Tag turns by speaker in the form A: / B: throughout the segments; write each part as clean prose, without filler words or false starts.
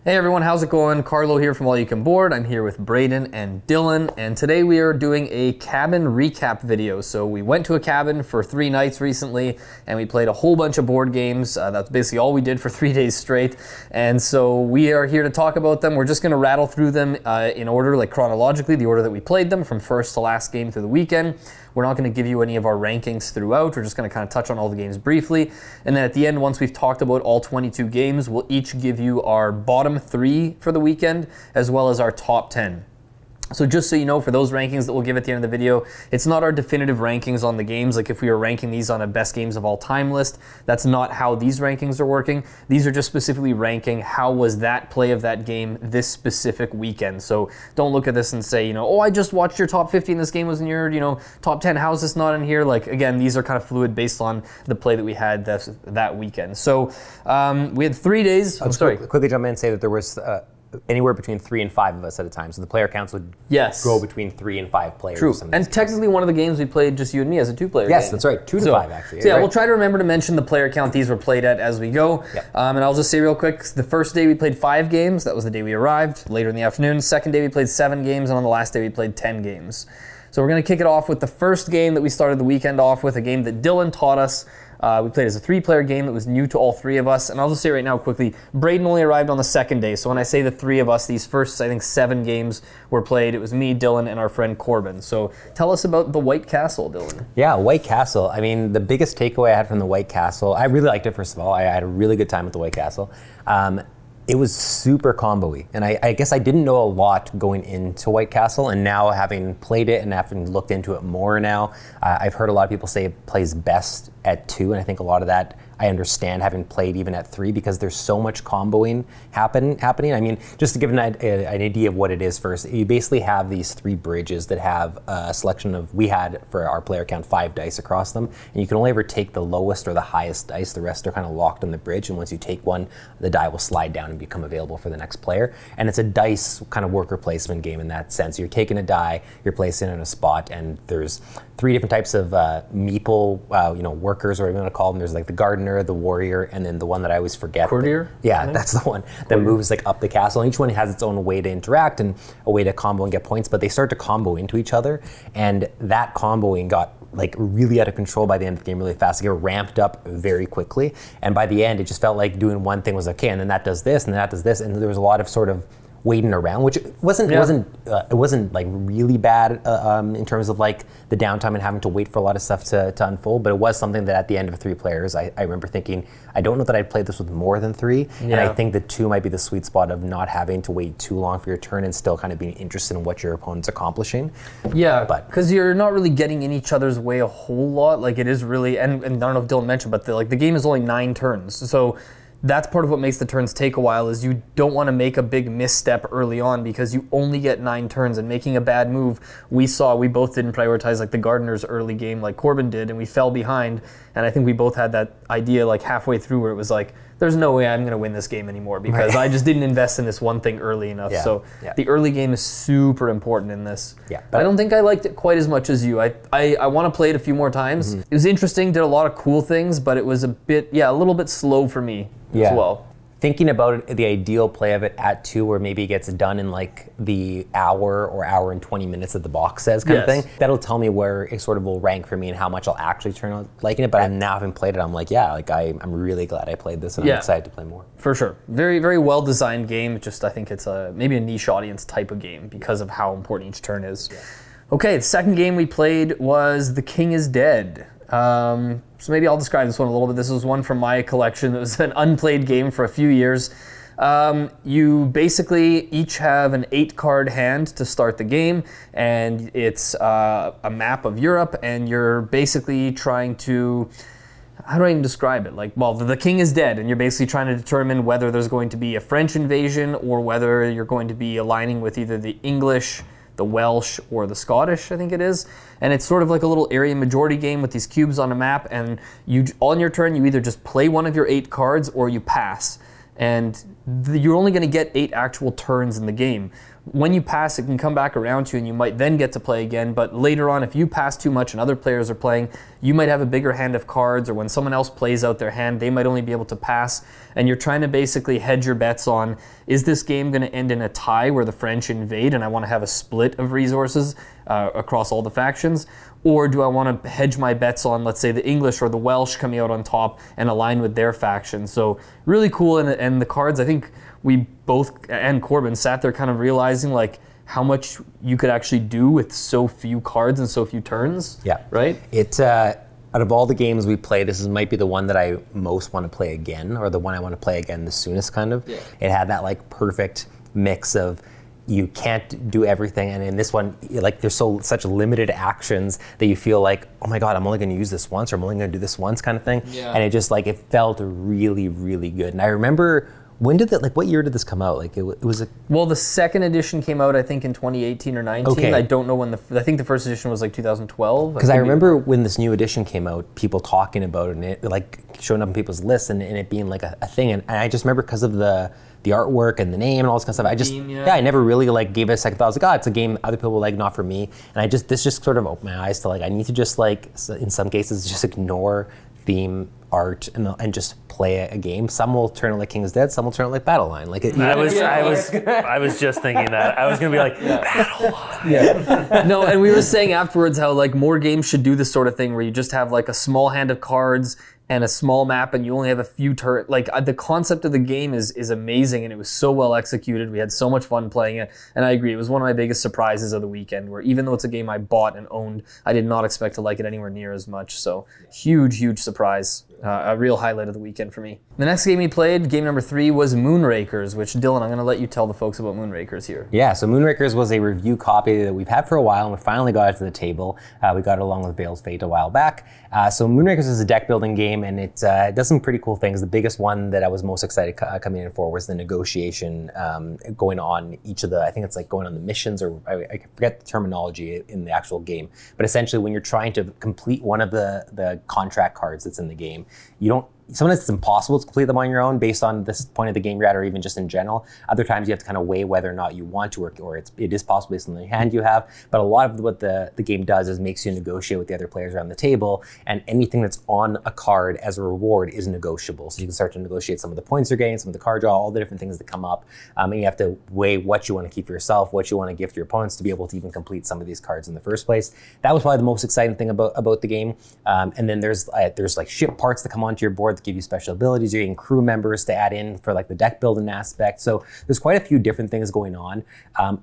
A: Hey everyone, how's it going? Carlo here from All You Can Board. I'm here with Braiden and Dylan, and today we are doing a cabin recap video. So we went to a cabin for 3 nights recently, and we played a whole bunch of board games. That's basically all we did for 3 days straight. And so we are here to talk about them. We're just going to rattle through them in order, like chronologically, the order that we played them from first to last game through the weekend. We're not going to give you any of our rankings throughout. We're just going to kind of touch on all the games briefly. And then at the end, once we've talked about all 22 games, we'll each give you our bottom 3 for the weekend, as well as our top 10. So just so you know, for those rankings that we'll give at the end of the video, it's not our definitive rankings on the games. Like if we were ranking these on a best games of all time list, that's not how these rankings are working. These are just specifically ranking how was that play of that game this specific weekend. So don't look at this and say, oh, I just watched your top 50 and this game was in your, top 10. How is this not in here? Like, again, these are kind of fluid based on the play that we had that weekend. So we had 3 days.
B: I'll quickly jump in and say that there was anywhere between 3 and 5 of us at a time. So the player counts would go between 3 and 5 players.
A: True. And technically one of the games we played just you and me as a 2-player game.
B: Yes, that's right. 2 to 5 actually.
A: So yeah, we'll try to remember to mention the player count these were played at as we go.
B: Yep.
A: And I'll just say real quick, the first day we played 5 games. That was the day we arrived, later in the afternoon. Second day we played 7 games, and on the last day we played 10 games. So we're going to kick it off with the first game that we started the weekend off with, a game that Dylan taught us. We played as a 3-player game that was new to all 3 of us. And I'll just say right now quickly, Braiden only arrived on the second day. So when I say the 3 of us, these first, I think, 7 games were played. It was me, Dylan, and our friend Corbin. So tell us about the White Castle, Dylan.
B: Yeah, White Castle. I mean, the biggest takeaway I had from the White Castle, I really liked it, first of all. I had a really good time with the White Castle. It was super combo-y, and I guess I didn't know a lot going into White Castle, and now having played it and having looked into it more now, I've heard a lot of people say it plays best at 2, and I think a lot of that I understand having played even at 3 because there's so much comboing happening. I mean, just to give an idea of what it is first, you basically have these 3 bridges that have a selection of, we had for our player count 5 dice across them, and you can only ever take the lowest or the highest dice. The rest are kind of locked on the bridge, and once you take one, the die will slide down and become available for the next player. And it's a dice kind of worker placement game in that sense. You're taking a die, you're placing it in a spot, and there's 3 different types of meeple, workers, or whatever you want to call them. There's like the gardener, the warrior, and then the one that I always forget.
A: Courtier?
B: Yeah, that's the one that moves like up the castle. And each one has its own way to interact and a way to combo and get points, but they start to combo into each other. And that comboing got like really out of control by the end of the game really fast. It got ramped up very quickly. And by the end, it just felt like doing one thing was okay, and then that does this, and then that does this. And there was a lot of sort of waiting around, which it wasn't like really bad in terms of like the downtime and having to wait for a lot of stuff to unfold, but it was something that at the end of 3 players, I remember thinking, I don't know that I'd played this with more than 3, and I think the 2 might be the sweet spot of not having to wait too long for your turn and still kind of being interested in what your opponent's accomplishing.
A: Yeah, because you're not really getting in each other's way a whole lot. Like it is really, and I don't know if Dylan mentioned, but the game is only 9 turns, so that's part of what makes the turns take a while, is you don't want to make a big misstep early on because you only get 9 turns, and making a bad move, we both didn't prioritize like the gardener's early game like Corbin did, and we fell behind, and I think we both had that idea like halfway through where it was like, there's no way I'm going to win this game anymore because I just didn't invest in this one thing early enough. So the early game is super important in this.
B: Yeah,
A: but I don't think I liked it quite as much as you. I want to play it a few more times. It was interesting, did a lot of cool things, but it was a little bit slow for me as well.
B: Thinking about it, the ideal play of it at 2, where maybe it gets done in like the hour or hour and 20 minutes that the box says kind of thing, that'll tell me where it sort of will rank for me and how much I'll actually turn out liking it. But I'm now having played it, I'm like, I'm really glad I played this, and I'm excited to play more.
A: For sure. Very, very well designed game. Just I think it's maybe a niche audience type of game because of how important each turn is. Yeah. Okay, the second game we played was The King is Dead. So maybe I'll describe this one a little bit. This was one from my collection. It was an unplayed game for a few years. You basically each have an 8-card hand to start the game, and it's a map of Europe, and you're basically trying to, how do I even describe it? Like, well, the king is dead, and you're basically trying to determine whether there's going to be a French invasion or whether you're going to be aligning with either the English, the Welsh, or the Scottish, I think it is. And it's sort of like a little area majority game with these cubes on a map, and on your turn, you either just play one of your 8 cards or you pass. and you're only going to get 8 actual turns in the game. When you pass, it can come back around to you, and you might then get to play again. But later on, if you pass too much and other players are playing, you might have a bigger hand of cards, or when someone else plays out their hand, they might only be able to pass. And you're trying to basically hedge your bets on, is this game going to end in a tie where the French invade and I want to have a split of resources across all the factions? Or do I want to hedge my bets on, let's say, the English or the Welsh coming out on top and align with their faction? So really cool, and the cards, I think we both, and Corbin, sat there kind of realizing like how much you could actually do with so few cards and so few turns.
B: Yeah.
A: Right?
B: It's, out of all the games we play, might be the one that I most want to play again, or the one I want to play again the soonest, kind of. Yeah. It had that like perfect mix of, you can't do everything, and in this one, like there's such limited actions that you feel like, oh my god, I'm only going to use this once, or I'm only going to do this once, kind of thing. Yeah. And it just like, it felt really, really good. And I remember, when did that, like, what year did this come out? Like, it was a...
A: Well, the second edition came out, I think, in 2018 or 19. Okay. I don't know when I think the first edition was like 2012.
B: Because I remember when this new edition came out, people talking about it, and it like showing up in people's lists, and it being like a thing. And I just remember, because of the artwork and the name and all this kind of stuff, I just, I never really like gave it a second thought. I was like, oh, it's a game other people like, not for me. And this just sort of opened my eyes to like, I need to just like, in some cases, just ignore theme, art, and just play a game. Some will turn it like King's Dead, some will turn it like Battle Line. Like
C: I was just thinking that. I was gonna be like, Battle Line.
A: Yeah. No, and we were saying afterwards how like more games should do this sort of thing where you just have like a small hand of cards and a small map, and you only have a few turns. Like the concept of the game is amazing, and it was so well executed. We had so much fun playing it, and I agree, it was one of my biggest surprises of the weekend, where even though it's a game I bought and owned, I did not expect to like it anywhere near as much. So huge surprise. A real highlight of the weekend for me. The next game we played, game number 3, was Moonrakers, which, Dylan, I'm going to let you tell the folks about Moonrakers here.
B: Yeah, so Moonrakers was a review copy that we've had for a while, and we finally got it to the table. We got it along with Veil's Fate a while back. So Moonrakers is a deck building game, and it does some pretty cool things. The biggest one that I was most excited coming in for was the negotiation going on each of the, I think it's like going on the missions, or I forget the terminology in the actual game. But essentially, when you're trying to complete one of the contract cards that's in the game, sometimes it's impossible to complete them on your own based on this point of the game you're at, or even just in general. Other times you have to kind of weigh whether or not you want to, or it is possible based on the hand you have. But a lot of what the game does is makes you negotiate with the other players around the table, and anything that's on a card as a reward is negotiable. So you can start to negotiate some of the points you're getting, some of the card draw, all the different things that come up. And you have to weigh what you want to keep for yourself, what you want to give to your opponents to be able to even complete some of these cards in the first place. That was probably the most exciting thing about the game. And then there's like ship parts that come onto your board that give you special abilities. You're getting crew members to add in for like the deck building aspect. So there's quite a few different things going on.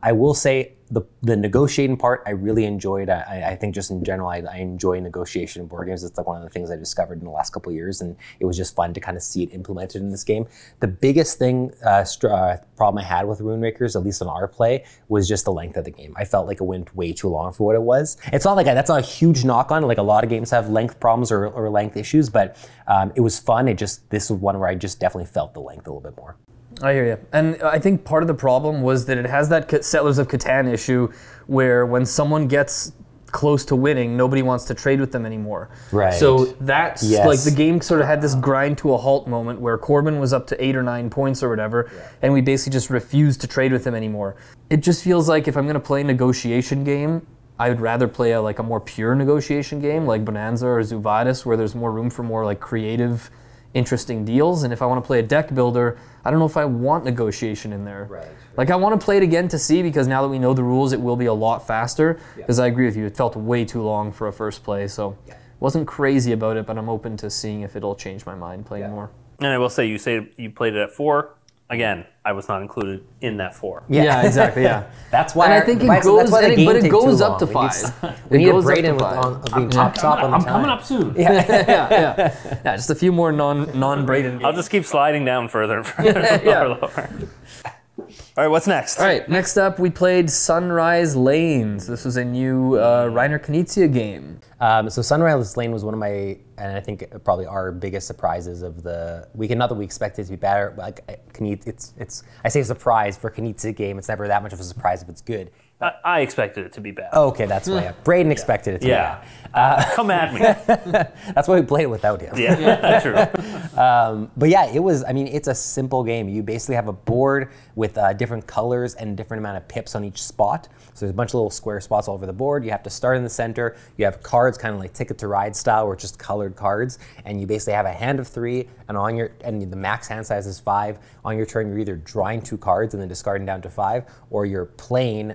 B: I will say the negotiating part I really enjoyed. I think just in general, I enjoy negotiation in board games. It's like one of the things I discovered in the last couple of years, and it was just fun to kind of see it implemented in this game. The biggest thing, problem I had with Moonrakers, at least in our play, was just the length of the game. I felt like it went way too long for what it was. It's not like that's not a huge knock on it. Like a lot of games have length problems or length issues, but it was fun. This was one where I just definitely felt the length a little bit more.
A: I hear you. And I think part of the problem was that it has that Settlers of Catan issue where when someone gets close to winning, nobody wants to trade with them anymore.
B: Right.
A: So that's like the game sort of had this grind to a halt moment where Corbin was up to 8 or 9 points or whatever, and we basically just refused to trade with him anymore. It just feels like if I'm going to play a negotiation game, I would rather play a more pure negotiation game like Bonanza or Zuvadis, where there's more room for more like creative, interesting deals. And if I want to play a deck builder, I don't know if I want negotiation in there. Right. Like I want to play it again to see, because now that we know the rules, it will be a lot faster. Because I agree with you, it felt way too long for a first play. So wasn't crazy about it, but I'm open to seeing if it'll change my mind playing more.
C: And I will say, you played it at 4. Again, I was not included in that 4.
A: Yeah, exactly. Yeah,
B: that's why.
A: And I think it goes, but it goes up to 5.
B: We need a Braiden with being top on the
C: I'm coming up soon.
A: Yeah, just a few more non-Braiden.
C: I'll just keep sliding down further and further. Lower. All right, what's next?
A: All right, next up we played Sunrise Lanes. This was a new Reiner Knizia game.
B: So Sunrise Lane was one of my, and I think probably our biggest surprises of the weekend. Not that we expected it to be better, but like I say a surprise for a Knizia game. It's never that much of a surprise if it's good.
C: I expected it to be bad.
B: Oh, okay, that's why. Braiden expected it to be bad.
C: Come at me.
B: That's why we played it without him.
C: Yeah, true.
B: But yeah, it was, I mean, it's a simple game. You basically have a board with different colors and a different amount of pips on each spot. So there's a bunch of little square spots all over the board. You have to start in the center. You have cards kind of like Ticket to Ride style, where it's just colored cards. And you basically have a hand of 3, and the max hand size is 5. On your turn, you're either drawing 2 cards and then discarding down to 5, or you're playing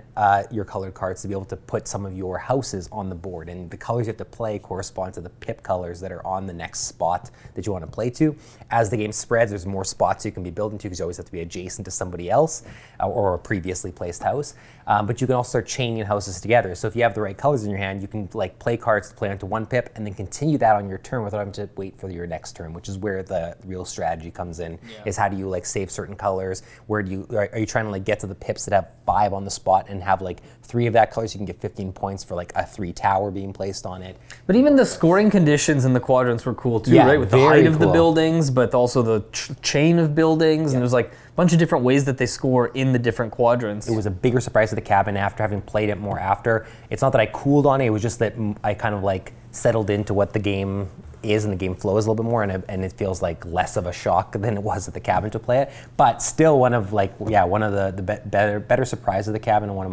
B: your colored cards to be able to put some of your houses on the board. And the colors you have to play correspond to the pip colors that are on the next spot that you want to play to. As the game spreads, there's more spots you can be building to, because you always have to be adjacent to somebody else or a previously placed house. But you can also start chaining houses together. So if you have the right colors in your hand, you can like play cards to play onto 1 pip and then continue that on your turn without having to wait for your next turn, which is where the real strategy comes in. Is how do you like save certain colors? Where do you are you trying to like get to the pips that have 5 on the spot and have like 3 of that color, so you can get 15 points for like a 3 tower being placed on it.
A: But even the scoring conditions in the quadrants were cool too, right? With the height of the buildings, but also the chain of buildings, and there's like a bunch of different ways that they score in the different quadrants.
B: It was a bigger surprise to the cabin after having played it more after. It's not that I cooled on it, it was just that I kind of like settled into what the game is, and the game flows a little bit more, and it feels like less of a shock than it was at the cabin to play it. But still, one of the better surprises of the cabin, and one of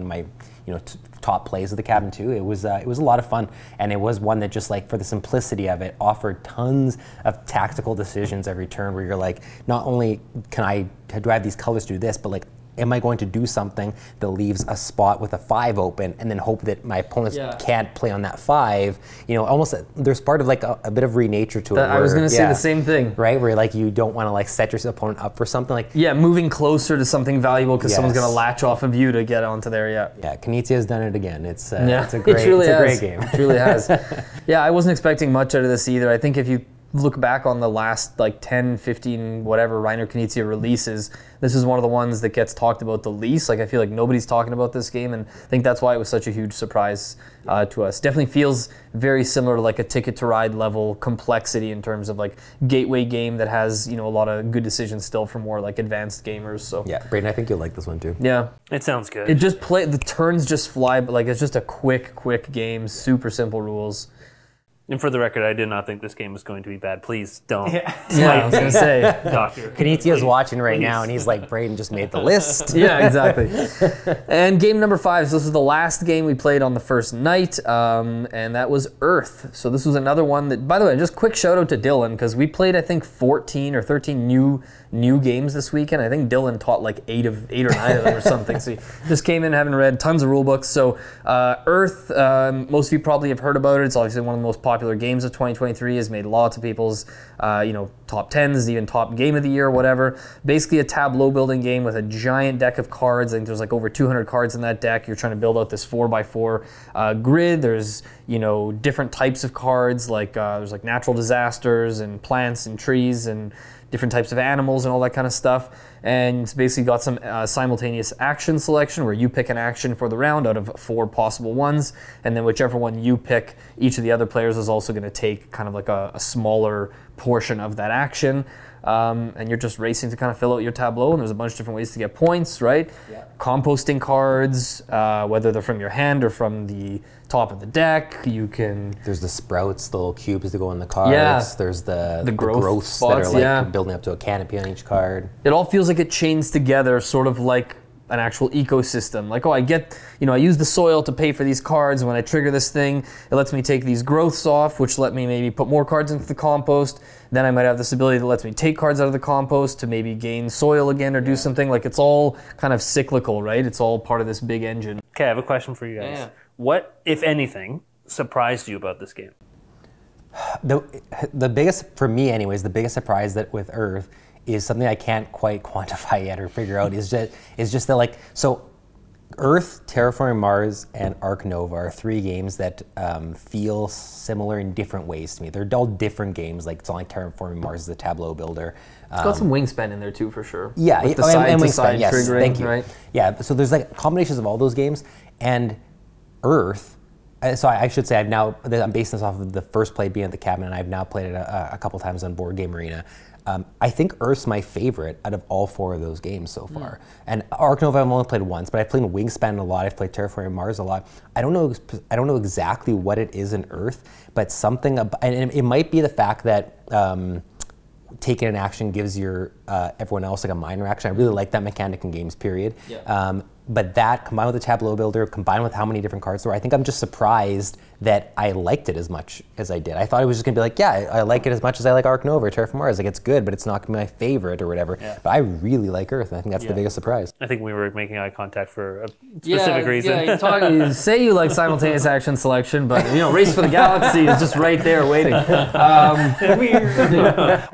B: my top plays of the cabin too. It was a lot of fun, and it was one that just like for the simplicity of it offered tons of tactical decisions every turn, where you're like, not only do I have these colors to do this, but like, am I going to do something that leaves a spot with a 5 open and then hope that my opponents can't play on that 5? Almost there's part of like a bit of renature to it.
A: I was going to say the same thing.
B: Right, where like you don't want to like set your opponent up for something like...
A: Yeah, moving closer to something valuable because someone's going to latch off of you to get onto there, Yeah,
B: Knizia has done it again. It's a great game.
A: It truly has. Yeah, I wasn't expecting much out of this either. I think if you look back on the last like 10, 15, whatever Reiner Knizia releases, this is one of the ones that gets talked about the least. Like I feel like nobody's talking about this game, and I think that's why it was such a huge surprise to us. Definitely feels very similar to like a Ticket to Ride level complexity in terms of like gateway game that has a lot of good decisions still for more like advanced gamers. So
B: yeah, Braiden, I think you'll like this one too.
A: Yeah,
C: it sounds good.
A: It just the turns just fly, but like it's just a quick game, super simple rules.
C: And for the record, I did not think this game was going to be bad. Please don't.
A: Yeah, I was going to say.
C: Doctor.
B: Knizia's watching right now, and he's like, Braiden just made the list.
A: Yeah, exactly. And game number 5, so this was the last game we played on the first night, and that was Earth. So this was another one that, by the way, just quick shout out to Dylann, because we played, I think, 14 or 13 new games this weekend. I think Dylann taught like 8 or 9 of them or something. So he just came in having read tons of rule books. So Earth, most of you probably have heard about it. It's obviously one of the most popular games of 2023. Has made lots of people's top 10s, even top game of the year, whatever. Basically a tableau building game with a giant deck of cards. I think there's like over 200 cards in that deck. You're trying to build out this 4x4 grid. There's different types of cards, like there's like natural disasters and plants and trees and different types of animals and all that kind of stuff. And it's basically got some simultaneous action selection where you pick an action for the round out of 4 possible ones, and then whichever one you pick, each of the other players is also going to take kind of like a smaller portion of that action. And you're just racing to kind of fill out your tableau, and there's a bunch of different ways to get points, right? Yeah. Composting cards, whether they're from your hand or from the top of the deck, you can...
B: There's the sprouts, the little cubes that go in the cards.
A: Yeah.
B: There's the growths
A: spots,
B: that are like building up to a canopy on each card.
A: It all feels like it chains together, sort of like an actual ecosystem. Like, I get, I use the soil to pay for these cards. When I trigger this thing, it lets me take these growths off, which let me maybe put more cards into the compost. Then I might have this ability that lets me take cards out of the compost to maybe gain soil again or do something. Like, it's all kind of cyclical, right? It's all part of this big engine.
C: Okay, I have a question for you guys. Yeah. What, if anything, surprised you about this game?
B: The biggest, for me anyways, the biggest surprise that with Earth is something I can't quite quantify yet or figure out is just that, like, so Earth, Terraforming Mars, and Ark Nova are 3 games that feel similar in different ways to me. They're all different games. Like, it's not like Terraforming Mars is a tableau builder.
A: It's got some wingspan in there too, for sure.
B: Yeah,
A: with the side-to-side triggering,
B: thank you.
A: Right?
B: Yeah, so there's like combinations of all those games, and Earth So I should say I'm basing this off of the first play being at the cabin, and I've now played it a couple times on Board Game Arena. I think Earth's my favorite out of all 4 of those games so far. And Ark Nova I've only played once, but I've played Wingspan a lot. I've played Terraforming Mars a lot. I don't know exactly what it is in Earth, but something and it might be the fact that taking an action gives your everyone else like a minor action. I really like that mechanic in games, period. Yeah. But that, combined with the tableau builder, combined with how many different cards there were, I think I'm just surprised that I liked it as much as I did. I thought it was just going to be like, yeah, I like it as much as I like Ark Nova or Terraforming Mars. Like, it's good, but it's not going to be my favorite or whatever. Yeah. But I really like Earth, and I think that's the biggest surprise.
C: I think we were making eye contact for a specific reason.
A: Yeah, you say you like simultaneous action selection, but Race for the Galaxy is just right there waiting.
C: What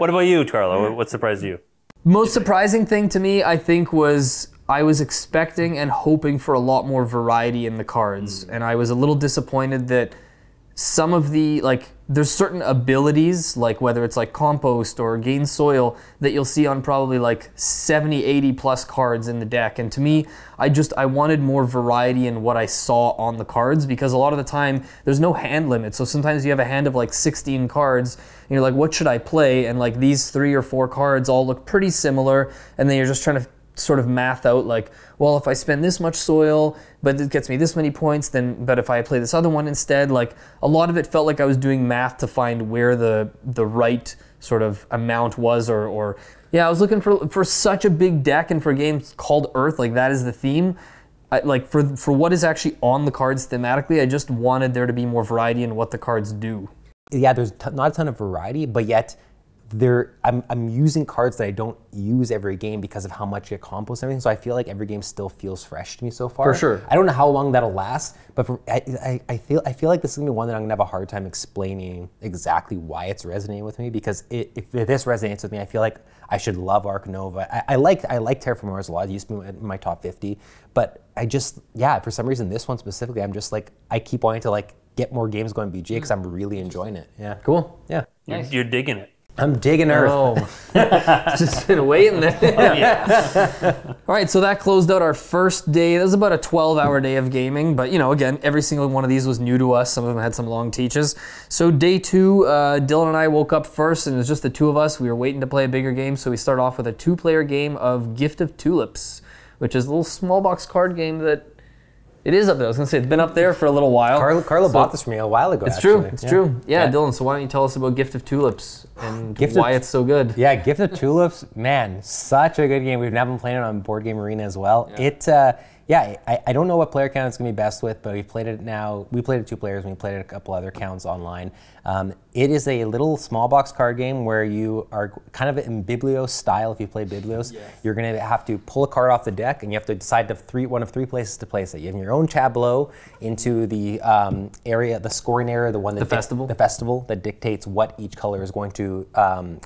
C: about you, Carlo? What surprised you?
A: Most surprising thing to me, I think, was I was expecting and hoping for a lot more variety in the cards, and I was a little disappointed that some of the, there's certain abilities, like whether it's like compost or gain soil, that you'll see on probably like 70, 80 plus cards in the deck. And to me, I wanted more variety in what I saw on the cards, because a lot of the time there's no hand limit. So sometimes you have a hand of like 16 cards and you're like, what should I play? And like these 3 or 4 cards all look pretty similar, and then you're just trying to sort of math out like, well, if I spend this much soil, but it gets me this many points, but if I play this other one instead, like a lot of it felt like I was doing math to find where the right sort of amount was, or yeah, I was looking for such a big deck, and for games called Earth, like that is the theme. For what is actually on the cards thematically, I just wanted there to be more variety in what the cards do.
B: Yeah, there's not a ton of variety, but yet I'm using cards that I don't use every game because of how much you compost and everything. So I feel like every game still feels fresh to me so far.
A: For sure.
B: I don't know how long that'll last, but I feel like this is gonna be one that I'm gonna have a hard time explaining exactly why it's resonating with me. Because if this resonates with me, I feel like I should love Ark Nova. I like Terraforming Mars a lot. It used to be in my top 50, but for some reason this one specifically, I'm just like, I keep wanting to like get more games going BGA because I'm really enjoying it. Yeah.
A: Cool.
B: Yeah.
C: Nice. You're digging it.
B: I'm digging Earth.
A: Oh, just been waiting there. Yeah. All right, so that closed out our first day. That was about a 12-hour day of gaming, but again, every single one of these was new to us. Some of them had some long teaches. So day 2, Dylan and I woke up first, and it was just the 2 of us. We were waiting to play a bigger game, so we start off with a 2-player game of Gift of Tulips, which is a little small box card game that it is up there. I was going to say, it's been up there for a little while.
B: Carlo bought this for me a while ago,
A: It's true. Yeah, Dylan, so why don't you tell us about Gift of Tulips and why it's so good?
B: Yeah, Gift of Tulips, man, such a good game. We've now been playing it on Board Game Arena as well. Yeah. I don't know what player count it's going to be best with, but we've played it now. We played it 2 players, and we played it a couple other counts online. It is a little small box card game where you are kind of in Biblios style. If you play Biblios, you're going to have to pull a card off the deck, and you have to decide one of 3 places to place it. You have your own tableau into the area, the scoring area, the festival that dictates what each color is going to,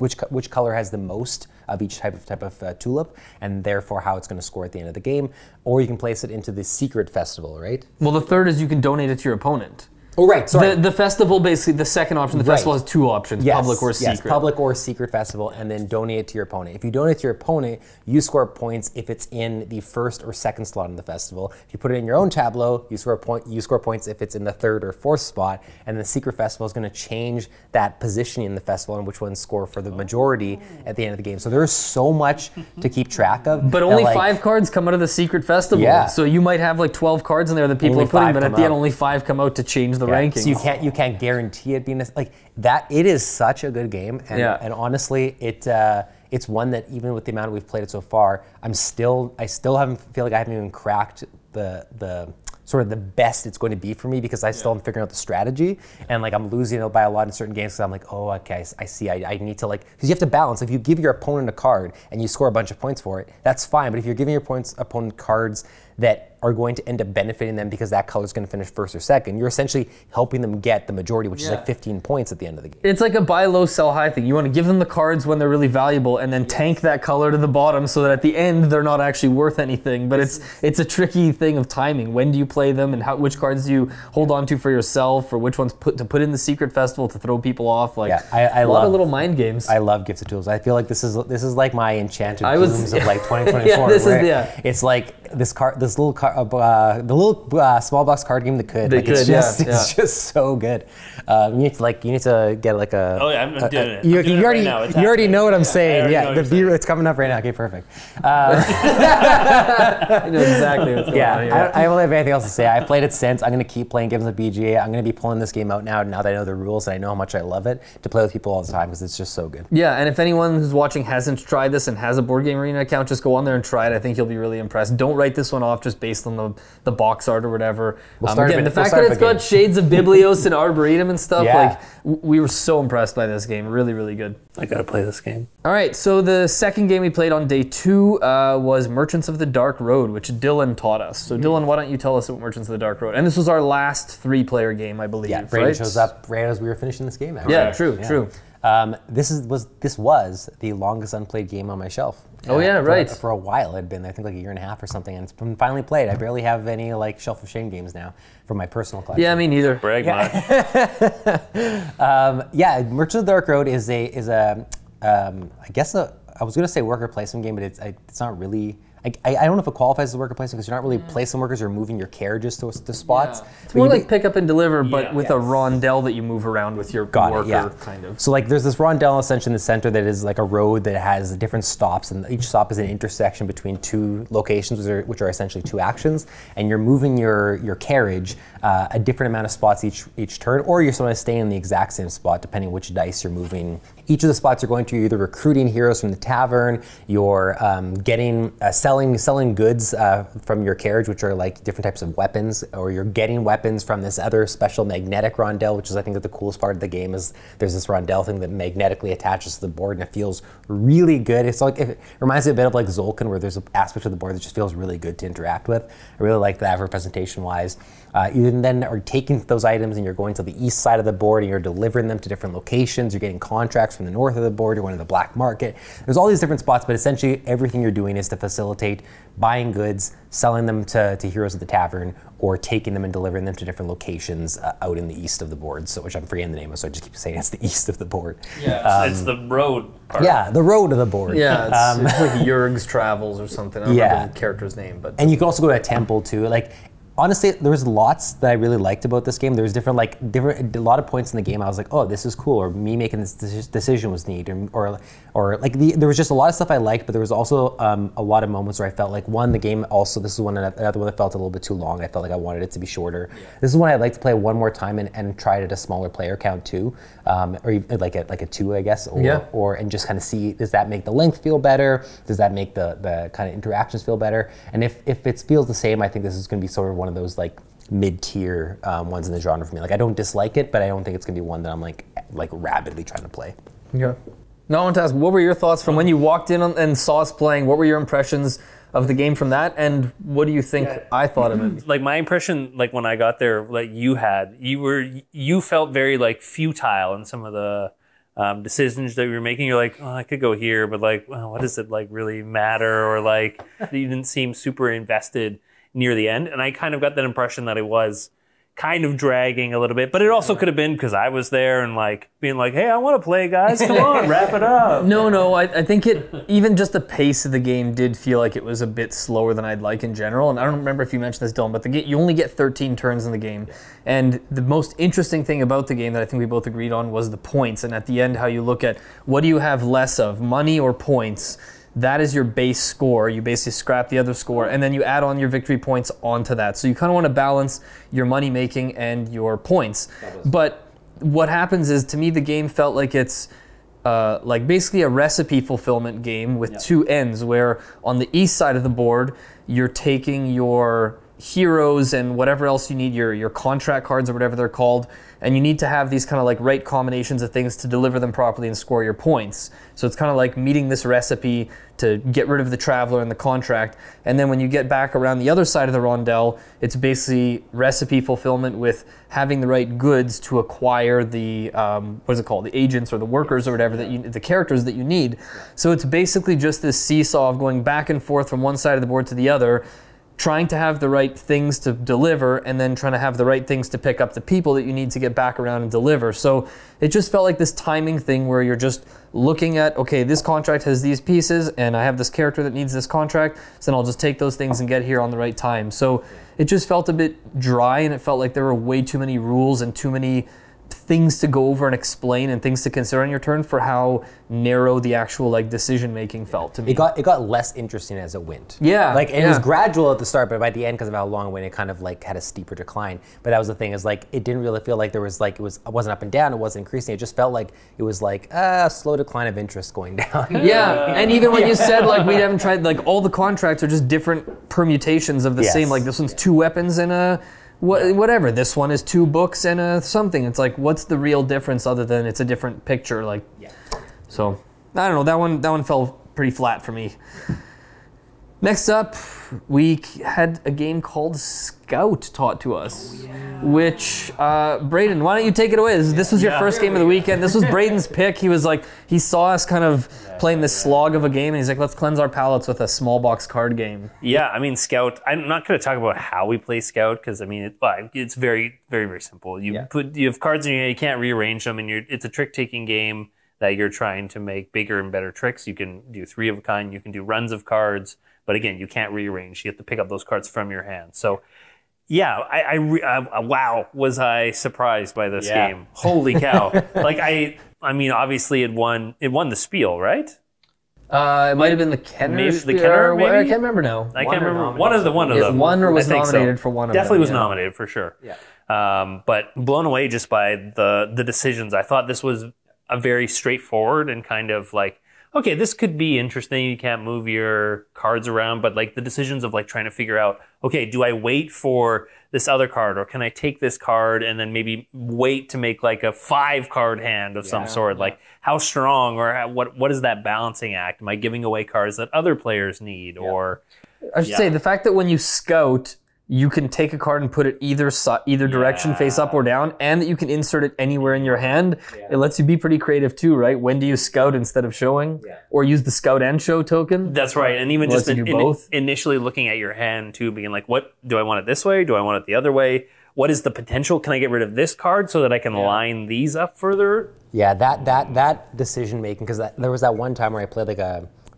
B: which color has the most of each type of tulip, and therefore how it's going to score at the end of the game. Or you can place it into the secret festival, right?
A: Well, the third is you can donate it to your opponent.
B: Oh, right, sorry.
A: The festival, basically, the second option, the festival has 2 options, public or secret. Yes,
B: public or secret festival, and then donate it to your opponent. If you donate to your opponent, you score points if it's in the 1st or 2nd slot in the festival. If you put it in your own tableau, you score points if it's in the 3rd or 4th spot, and the secret festival is going to change that positioning in the festival and which ones score for the majority at the end of the game. So there's so much to keep track of.
A: But only 5 cards come out of the secret festival. Yeah. So you might have like 12 cards in there that people are putting, but at the end only 5 come out to change the rankings.
B: So you can't guarantee it being like that. It is such a good game, and honestly, it's one that even with the amount we've played it so far, I still feel like I haven't even cracked the sort of the best it's going to be for me, because I still am figuring out the strategy, and like I'm losing it by a lot in certain games because I'm like, oh, okay, I see. I need to because you have to balance. If you give your opponent a card and you score a bunch of points for it, that's fine. But if you're giving your opponent cards that are going to end up benefiting them because that color is going to finish 1st or 2nd, you're essentially helping them get the majority, which is like 15 points at the end of the game.
A: It's like a buy low, sell high thing. You want to give them the cards when they're really valuable, and then tank that color to the bottom so that at the end they're not actually worth anything. But it's a tricky thing of timing. When do you play them, and which cards do you hold on to for yourself, or which ones to put in the secret festival to throw people off? Like
B: I
A: a lot of little mind games.
B: I love Gifts of Tools. I feel like this is like my enchanted rooms of like 2024. It's like this little small box card game that could. It's just so good. You need to get like a.
C: Oh yeah, I'm doing it.
B: You
C: Right now.
B: already know what I'm saying.
C: Yeah,
B: the view, it's coming up right now. Okay, perfect.
A: I know exactly what's going on here.
B: I don't have anything else to say. I've played it since. I'm going to keep playing games on BGA. I'm going to be pulling this game out now that I know the rules and I know how much I love it, to play with people all the time because it's just so good.
A: Yeah, and if anyone who's watching hasn't tried this and has a Board Game Arena account, just go on there and try it. I think you'll be really impressed. Don't write this one off just based on the box art or whatever. Again, the fact that it's got shades of Biblios and Arboretum and stuff, like we were so impressed by this game. Really, really good.
C: I gotta play this game.
A: All right, so the second game we played on day 2 was Merchants of the Dark Road, which Dylan taught us. So Dylan, why don't you tell us about Merchants of the Dark Road? And this was our last 3-player game, I believe.
B: Yeah, Braiden shows up right as we were finishing this game. Actually.
A: Yeah, true.
B: This was the longest unplayed game on my shelf.
A: Oh yeah, right.
B: For a while, it had been I think like a year and a half or something, and it's been finally played. I barely have any like Shelf of Shame games now from my personal collection.
A: Yeah, me neither.
C: Brag much.
B: Merchants of the Dark Road is I guess I was gonna say worker placement game, but it's not really. I don't know if it qualifies as a worker placement because you're not really placing workers, you're moving your carriages to spots.
A: Yeah. It's more like pick up and deliver, but with a rondelle that you move around with your worker, kind of.
B: So like there's this rondelle essentially in the center that is like a road that has different stops, and each stop is an intersection between 2 locations, which are essentially 2 actions, and you're moving your carriage a different amount of spots each turn, or you're sort of staying in the exact same spot depending which dice you're moving. Each of the spots you're going to, you're either recruiting heroes from the tavern, you're selling goods from your carriage, which are like different types of weapons, or you're getting weapons from this other special magnetic rondelle, which is I think that the coolest part of the game is there's this rondelle thing that magnetically attaches to the board, and it feels really good. It's like it reminds me a bit of like Zolkin, where there's an aspect of the board that just feels really good to interact with. I really like that for presentation wise. You then are taking those items and you're going to the east side of the board and you're delivering them to different locations. You're getting contracts from the north of the board. You're going to the black market. There's all these different spots, but essentially everything you're doing is to facilitate buying goods, selling them to heroes at the tavern, or taking them and delivering them to different locations out in the east of the board. So, which I'm forgetting the name of, so I just keep saying it's the east of the board.
C: Yeah, it's the road part.
B: Yeah, the road of the board.
A: Yeah, it's like Jurg's Travels or something. I don't remember the character's name, but
B: and you can also go to a temple too. Like, honestly, there was lots that I really liked about this game. There was a lot of points in the game I was like, oh, this is cool, or me making this decision was neat, or there was just a lot of stuff I liked, but there was also a lot of moments where I felt like, one, the game also, this is another one that felt a little bit too long. I felt like I wanted it to be shorter. Yeah. This is one I'd like to play one more time and try it at a smaller player count too, or even like a 2, I guess, and just kind of see, does that make the length feel better? Does that make the kind of interactions feel better? And if it feels the same, I think this is going to be sort of one of those like mid-tier ones in the genre for me. Like, I don't dislike it, but I don't think it's gonna be one that I'm like rabidly trying to play.
A: Yeah. Now I want to ask, what were your thoughts from when you walked in and saw us playing? What were your impressions of the game from that, and what do you think I thought of it?
C: Like, my impression, like when I got there, like you felt very like futile in some of the decisions that you were making. You're like, oh, I could go here, but like, well, what does it like really matter? Or like, you didn't seem super invested near the end, and I kind of got that impression that it was kind of dragging a little bit, but it also could have been because I was there and like being like, hey, I want to play, guys, come on, wrap it up.
A: No, I think even just the pace of the game did feel like it was a bit slower than I'd like in general, and I don't remember if you mentioned this, Dylan, but you only get 13 turns in the game, and the most interesting thing about the game that I think we both agreed on was the points, and at the end how you look at what do you have less of, money or points. That is your base score. You basically scrap the other score, and then you add on your victory points onto that. So you kind of want to balance your money making and your points. But what happens is, to me, the game felt like it's like basically a recipe fulfillment game with 2 ends, where on the east side of the board, you're taking your heroes and whatever else you need, your contract cards or whatever they're called, and you need to have these kind of like right combinations of things to deliver them properly and score your points. So it's kind of like meeting this recipe to get rid of the traveler and the contract, and then when you get back around the other side of the rondelle, it's basically recipe fulfillment with having the right goods to acquire the what is it called, the agents or the workers or whatever that the characters that you need. So it's basically just this seesaw of going back and forth from one side of the board to the other, trying to have the right things to deliver and then trying to have the right things to pick up the people that you need to get back around and deliver. So it just felt like this timing thing where you're just looking at, okay, this contract has these pieces and I have this character that needs this contract, so then I'll just take those things and get here on the right time. So it just felt a bit dry, and it felt like there were way too many rules and too many things to go over and explain and things to consider on your turn for how narrow the actual like decision making felt to me.
B: It got less interesting as it went.
A: Yeah,
B: like it was gradual at the start, but by the end, because of how long it went, it kind of like had a steeper decline. But that was the thing, is like it didn't really feel like there was like it wasn't up and down, it wasn't increasing. It just felt like it was like a slow decline of interest going down.
A: Yeah, and even when you said like we haven't tried, like all the contracts are just different permutations of the same. Like this one's 2 weapons and a whatever. This one is 2 books and a something. It's like, what's the real difference other than it's a different picture? Like, so I don't know. That one fell pretty flat for me. Next up, we had a game called Scout taught to us, which, Braiden, why don't you take it away? This was your first game of the weekend. This was Braiden's pick. He was like, he saw us kind of playing this slog of a game, and he's like, let's cleanse our palates with a small box card game. Yeah,
C: I mean, Scout, I'm not going to talk about how we play Scout, because, I mean, it's very, very, very simple. You have cards in your hand, you can't rearrange them, and it's a trick-taking game that you're trying to make bigger and better tricks. You can do 3 of a kind, you can do runs of cards, but again, you can't rearrange. You have to pick up those cards from your hand. So, yeah, wow, was I surprised by this game. Holy cow. Like, I mean, obviously it won the Spiel, right?
A: It might have been the Kenner.
C: Maybe the Kenner, maybe?
A: I can't remember now.
C: I can't remember. One of them.
A: One or was nominated for one of them.
C: Definitely was nominated for sure. Yeah. But blown away just by the decisions. I thought this was a very straightforward and kind of like, okay, this could be interesting. You can't move your cards around, but like the decisions of like trying to figure out, okay, do I wait for this other card, or can I take this card and then maybe wait to make like a 5-card hand of some sort? Like how strong, or what is that balancing act? Am I giving away cards that other players need? Or
A: I should say the fact that when you scout, you can take a card and put it either direction, face up or down, and that you can insert it anywhere in your hand. It lets you be pretty creative too, right? When do you scout instead of showing? Or use the scout and show token?
C: That's right. And even just initially looking at your hand too, being like, what do I want it this way? Do I want it the other way? What is the potential? Can I get rid of this card so that I can line these up further?
B: Yeah, that decision making, because there was that one time where I played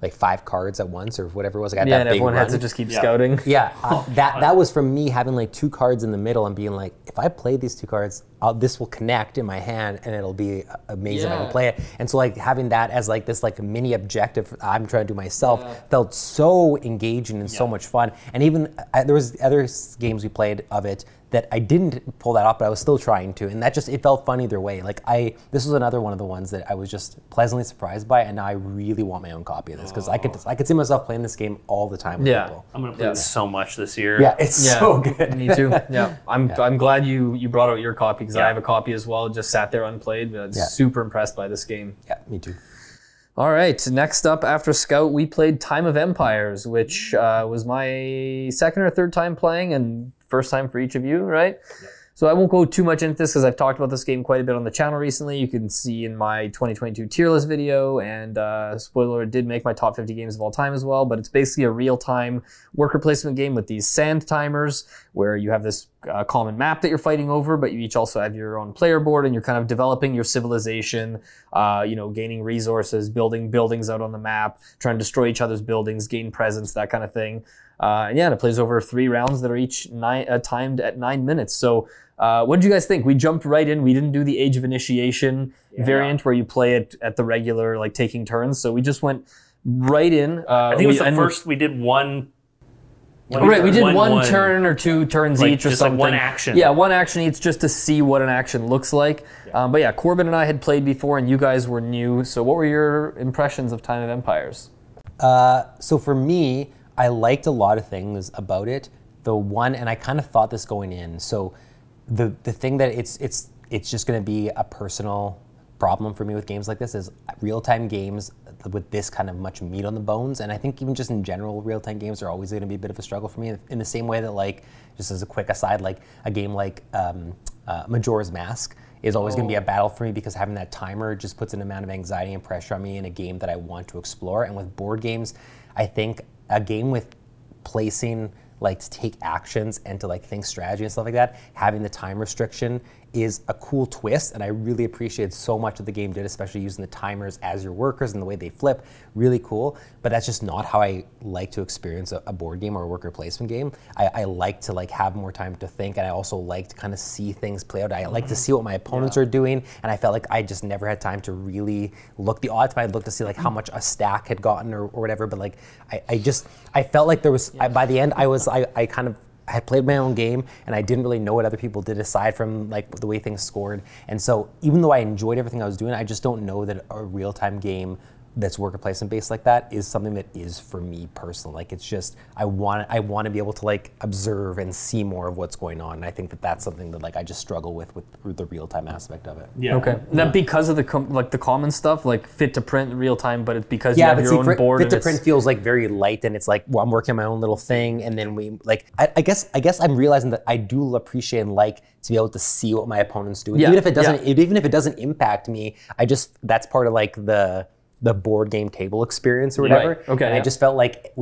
B: like 5 cards at once, or whatever it was. Like
A: and everyone had to just keep scouting.
B: Yeah, that was from me having like 2 cards in the middle and being like, if I play these 2 cards, this will connect in my hand and it'll be amazing if I can play it. And so like having that as like this like mini objective I'm trying to do myself felt so engaging and so much fun. And even there was other games we played of it that I didn't pull that off, but I was still trying to, and it felt fun either way. Like this was another one of the ones that I was just pleasantly surprised by, and now I really want my own copy of this, because I could see myself playing this game all the time with people.
C: I'm gonna play this so much this year.
B: Yeah, it's so good.
A: Me too. Yeah, I'm glad you brought out your copy, because I have a copy as well. It just sat there unplayed. But super impressed by this game.
B: Yeah, me too.
A: All right, next up after Scout, we played Time of Empires, which was my 2nd or 3rd time playing, and first time for each of you, right? Yep. So I won't go too much into this because I've talked about this game quite a bit on the channel recently. You can see in my 2022 tier list video, and spoiler, it did make my top 50 games of all time as well, but it's basically a real-time worker placement game with these sand timers where you have this common map that you're fighting over, but you each also have your own player board, and you're kind of developing your civilization, gaining resources, building buildings out on the map, trying to destroy each other's buildings, gain presence, that kind of thing. And it plays over 3 rounds that are each timed at 9 minutes. So what did you guys think? We jumped right in. We didn't do the Age of Initiation variant where you play it at the regular, like taking turns. So we just went right in.
C: I think it was the first, we did one.
A: We did one turn or 2 turns each or something.
C: Like one action.
A: Yeah, one action each just to see what an action looks like. But yeah, Corbin and I had played before and you guys were new. So what were your impressions of Time of Empires?
B: So for me, I liked a lot of things about it. And I kind of thought this going in. So the thing that it's just going to be a personal problem for me with games like this is real-time games with this kind of much meat on the bones. And I think even just in general, real-time games are always going to be a bit of a struggle for me, in the same way that, like, just as a quick aside, like a game like Majora's Mask is always going to be a battle for me, because having that timer just puts an amount of anxiety and pressure on me in a game that I want to explore. And with board games, I think a game with placing like to take actions and to like think strategy and stuff like that, having the time restriction is a cool twist, and I really appreciate so much that the game did, especially using the timers as your workers and the way they flip. Really cool, but that's just not how I like to experience a board game or a worker placement game. I like to like have more time to think, and I also like to kind of see things play out. I like to see what my opponents are doing, and I felt like I just never had time to really look the odds. I'd look to see like how much a stack had gotten or whatever, but like I felt like there was, by the end, I had played my own game, and I didn't really know what other people did aside from like the way things scored. And so even though I enjoyed everything I was doing, I just don't know that a real-time game that's worker placement based like that is something that is for me personally. Like it's just, I want to be able to like observe and see more of what's going on. And I think that that's something that like I just struggle with the real-time aspect of it.
A: Yeah. Okay. That because of the common stuff, like fit to print real time, but it's because you have your own board.
B: Fit to print feels like very light, and it's like, well, I'm working on my own little thing, and then we like, I guess I'm realizing that I do appreciate and like to be able to see what my opponent's doing, even if it doesn't impact me. That's part of like the board game table experience or whatever.
A: Right. Okay.
B: And I just felt like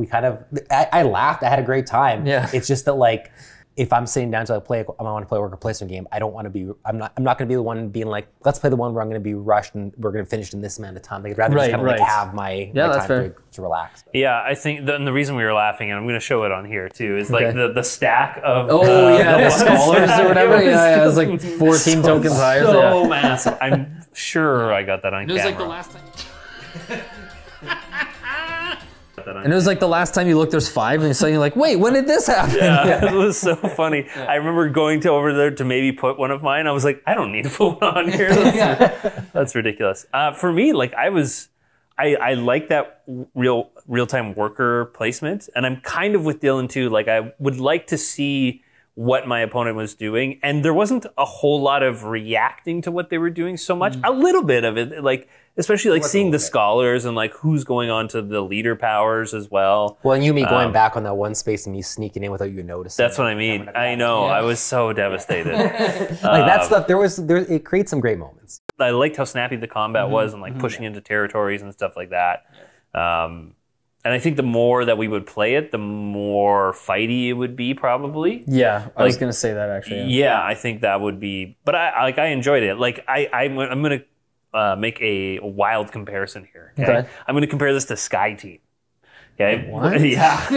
B: I laughed, I had a great time.
A: Yeah.
B: It's just that like, if I'm sitting down to I want to play a worker placement game, I don't want to be, I'm not going to be the one being like, let's play the one where I'm going to be rushed and we're going to finish in this amount of time. Like, I'd rather just kind of like have my time to relax.
C: Yeah, I think the reason we were laughing, and I'm going to show it on here too, is like the stack of
A: the scholars or whatever. Yeah, it was like 14 tokens higher.
C: So massive. I'm sure I got that on camera.
A: It was like the last time. And it was like the last time you looked, there's 5, and suddenly you're like, wait, when did this happen?
C: Yeah, it was so funny. Yeah. I remember going over there to maybe put one of mine. I was like, I don't need to put one on here. That's ridiculous. For me, like I like that real-time worker placement, and I'm kind of with Dylan too. Like I would like to see what my opponent was doing, and there wasn't a whole lot of reacting to what they were doing so much. A little bit of it, like especially like seeing the scholars and like who's going on to the leader powers as well.
B: Well, and me going back on that one space and me sneaking in without you noticing.
C: That's what I mean. I know. Yeah. I was so devastated.
B: Like that stuff. It creates some great moments.
C: I liked how snappy the combat was and like pushing into territories and stuff like that. And I think the more that we would play it, the more fighty it would be, probably.
A: Yeah, I was going to say that actually.
C: Yeah, I think that would be. But I enjoyed it. Like I'm going to make a wild comparison here. Okay? I'm going to compare this to Sky Team. Okay.
A: What?
C: Yeah.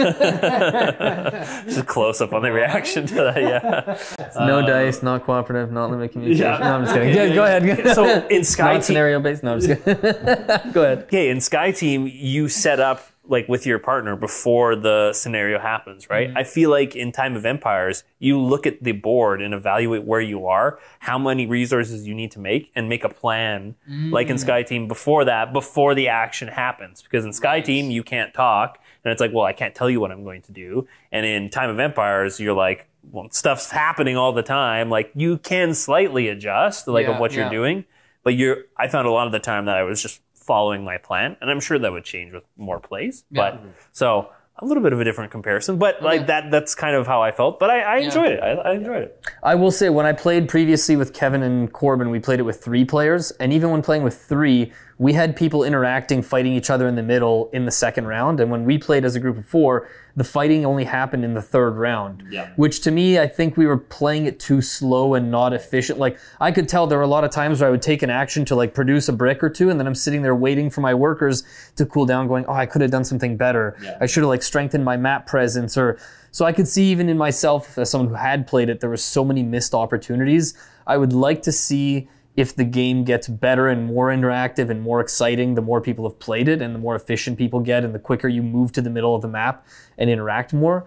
C: Just a close up on the reaction to that. Yeah.
A: No dice, not cooperative, not limited communication. Yeah. No, I'm just kidding. Yeah, go ahead.
C: So in Sky Team,
A: scenario based. No, I'm just kidding. Go ahead.
C: Okay, in Sky Team, you set up like with your partner before the scenario happens, right? I feel like in Time of Empires, you look at the board and evaluate where you are, how many resources you need to make, and make a plan, like in Sky Team before the action happens. Because in Sky Team, you can't talk, and it's like, well, I can't tell you what I'm going to do. And in Time of Empires, you're like, well, stuff's happening all the time. Like, you can slightly adjust, like, of what you're doing. But I found a lot of the time that I was just following my plan, and I'm sure that would change with more plays. But so a little bit of a different comparison, but like that's kind of how I felt. But I enjoyed it. I enjoyed it.
A: I will say, when I played previously with Kevin and Corbin, we played it with 3 players, and even when playing with 3, we had people interacting, fighting each other in the middle in the second round. And when we played as a group of 4, the fighting only happened in the 3rd round, which to me, I think we were playing it too slow and not efficient. Like, I could tell there were a lot of times where I would take an action to like produce a brick or 2, and then I'm sitting there waiting for my workers to cool down, going, oh, I could have done something better. I should have like strengthened my map presence. So I could see even in myself, as someone who had played it, there were so many missed opportunities. I would like to see if the game gets better and more interactive and more exciting, the more people have played it and the more efficient people get and the quicker you move to the middle of the map and interact more.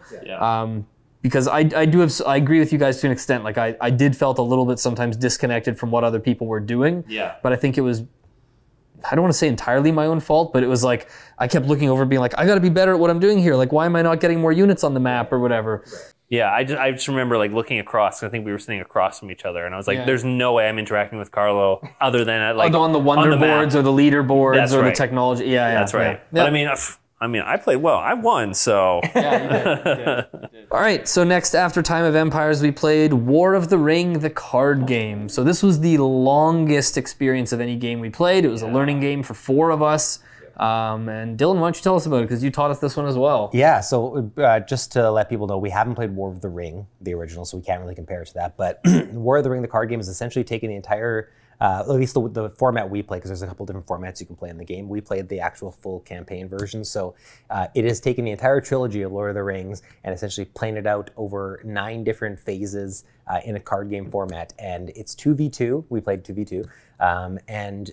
A: Because I agree with you guys to an extent. Like I did felt a little bit sometimes disconnected from what other people were doing. But I think it was, I don't want to say entirely my own fault, but it was like, I kept looking over being like, I got to be better at what I'm doing here. Like, why am I not getting more units on the map or whatever?
C: Yeah, I just remember like looking across. I think we were sitting across from each other, and I was like, "There's no way I'm interacting with Carlo other than at, like
A: on the wonder boards or the leaderboards or the technology." That's
C: right. But I mean, I played well. I won, so.
A: You did. All right. So next, after Time of Empires, we played War of the Ring, the card game. So this was the longest experience of any game we played. It was a learning game for 4 of us. And Dylan, why don't you tell us about it, because you taught us this one as well.
B: Yeah, so just to let people know, we haven't played War of the Ring, the original, so we can't really compare it to that. But War of the Ring, the card game, is essentially taking the entire, at least the format we play, because there's a couple different formats you can play in the game. We played the actual full campaign version. So it is taking the entire trilogy of Lord of the Rings and essentially playing it out over 9 different phases in a card game format. And it's 2v2. We played 2v2. And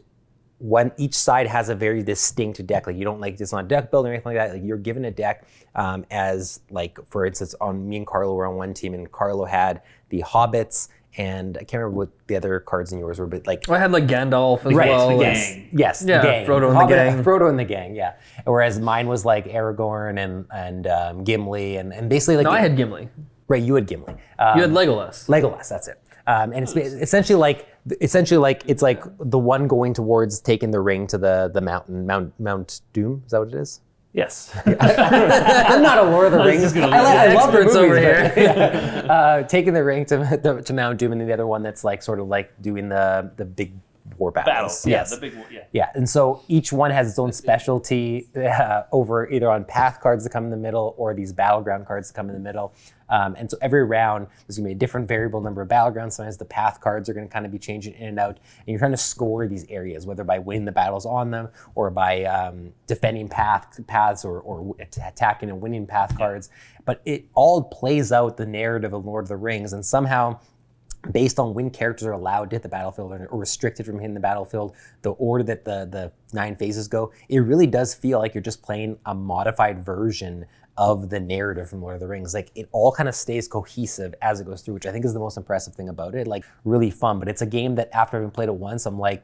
B: when each side has a very distinct deck, like you don't like, it's not deck building or anything like that. Like you're given a deck as like, for instance, on me and Carlo were on one team, and Carlo had the Hobbits, and I can't remember what the other cards in yours were, but like
A: I had like Gandalf as
B: right,
A: well.
B: The gang. Yes,
A: yeah,
B: the gang.
A: Frodo and
B: Hobbit,
A: the gang.
B: Frodo and the gang, yeah. Whereas mine was like Aragorn and Gimli and basically like
A: No, I had Gimli.
B: right. You had Gimli.
A: You had Legolas.
B: Legolas, that's it. And it's essentially like it's like the one going towards taking the ring to the mountain, Mount Doom. Is that what it is?
C: Yes.
B: I'm not a Lord of the Rings. I love the
A: Experts
B: movies,
A: over
B: but-
A: here.
B: yeah. Taking the ring to Mount Doom, and then the other one that's like sort of like doing the big war battles.
C: Battles.
B: Yes.
C: Yeah, the big one. Yeah.
B: Yeah, and so each one has its own specialty over either on path cards that come in the middle or these battleground cards that come in the middle. And so every round, there's going to be a different variable number of battlegrounds. Sometimes the path cards are going to kind of be changing in and out. And you're trying to score these areas, whether by winning the battles on them or by defending paths or attacking and winning path cards. But it all plays out the narrative of Lord of the Rings, and somehow, based on when characters are allowed to hit the battlefield or restricted from hitting the battlefield, the order that the 9 phases go, it really does feel like you're just playing a modified version of the narrative from Lord of the Rings. Like it all kind of stays cohesive as it goes through, which I think is the most impressive thing about it. Like really fun, but it's a game that after having played it once, I'm like,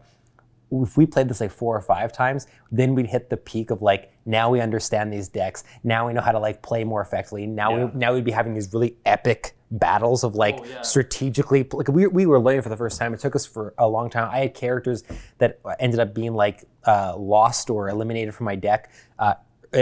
B: if we played this like 4 or 5 times, then we'd hit the peak of like, now we understand these decks. Now we know how to like play more effectively. Now we'd be having these really epic battles of like strategically, like we were learning for the first time. It took us for a long time. I had characters that ended up being like lost or eliminated from my deck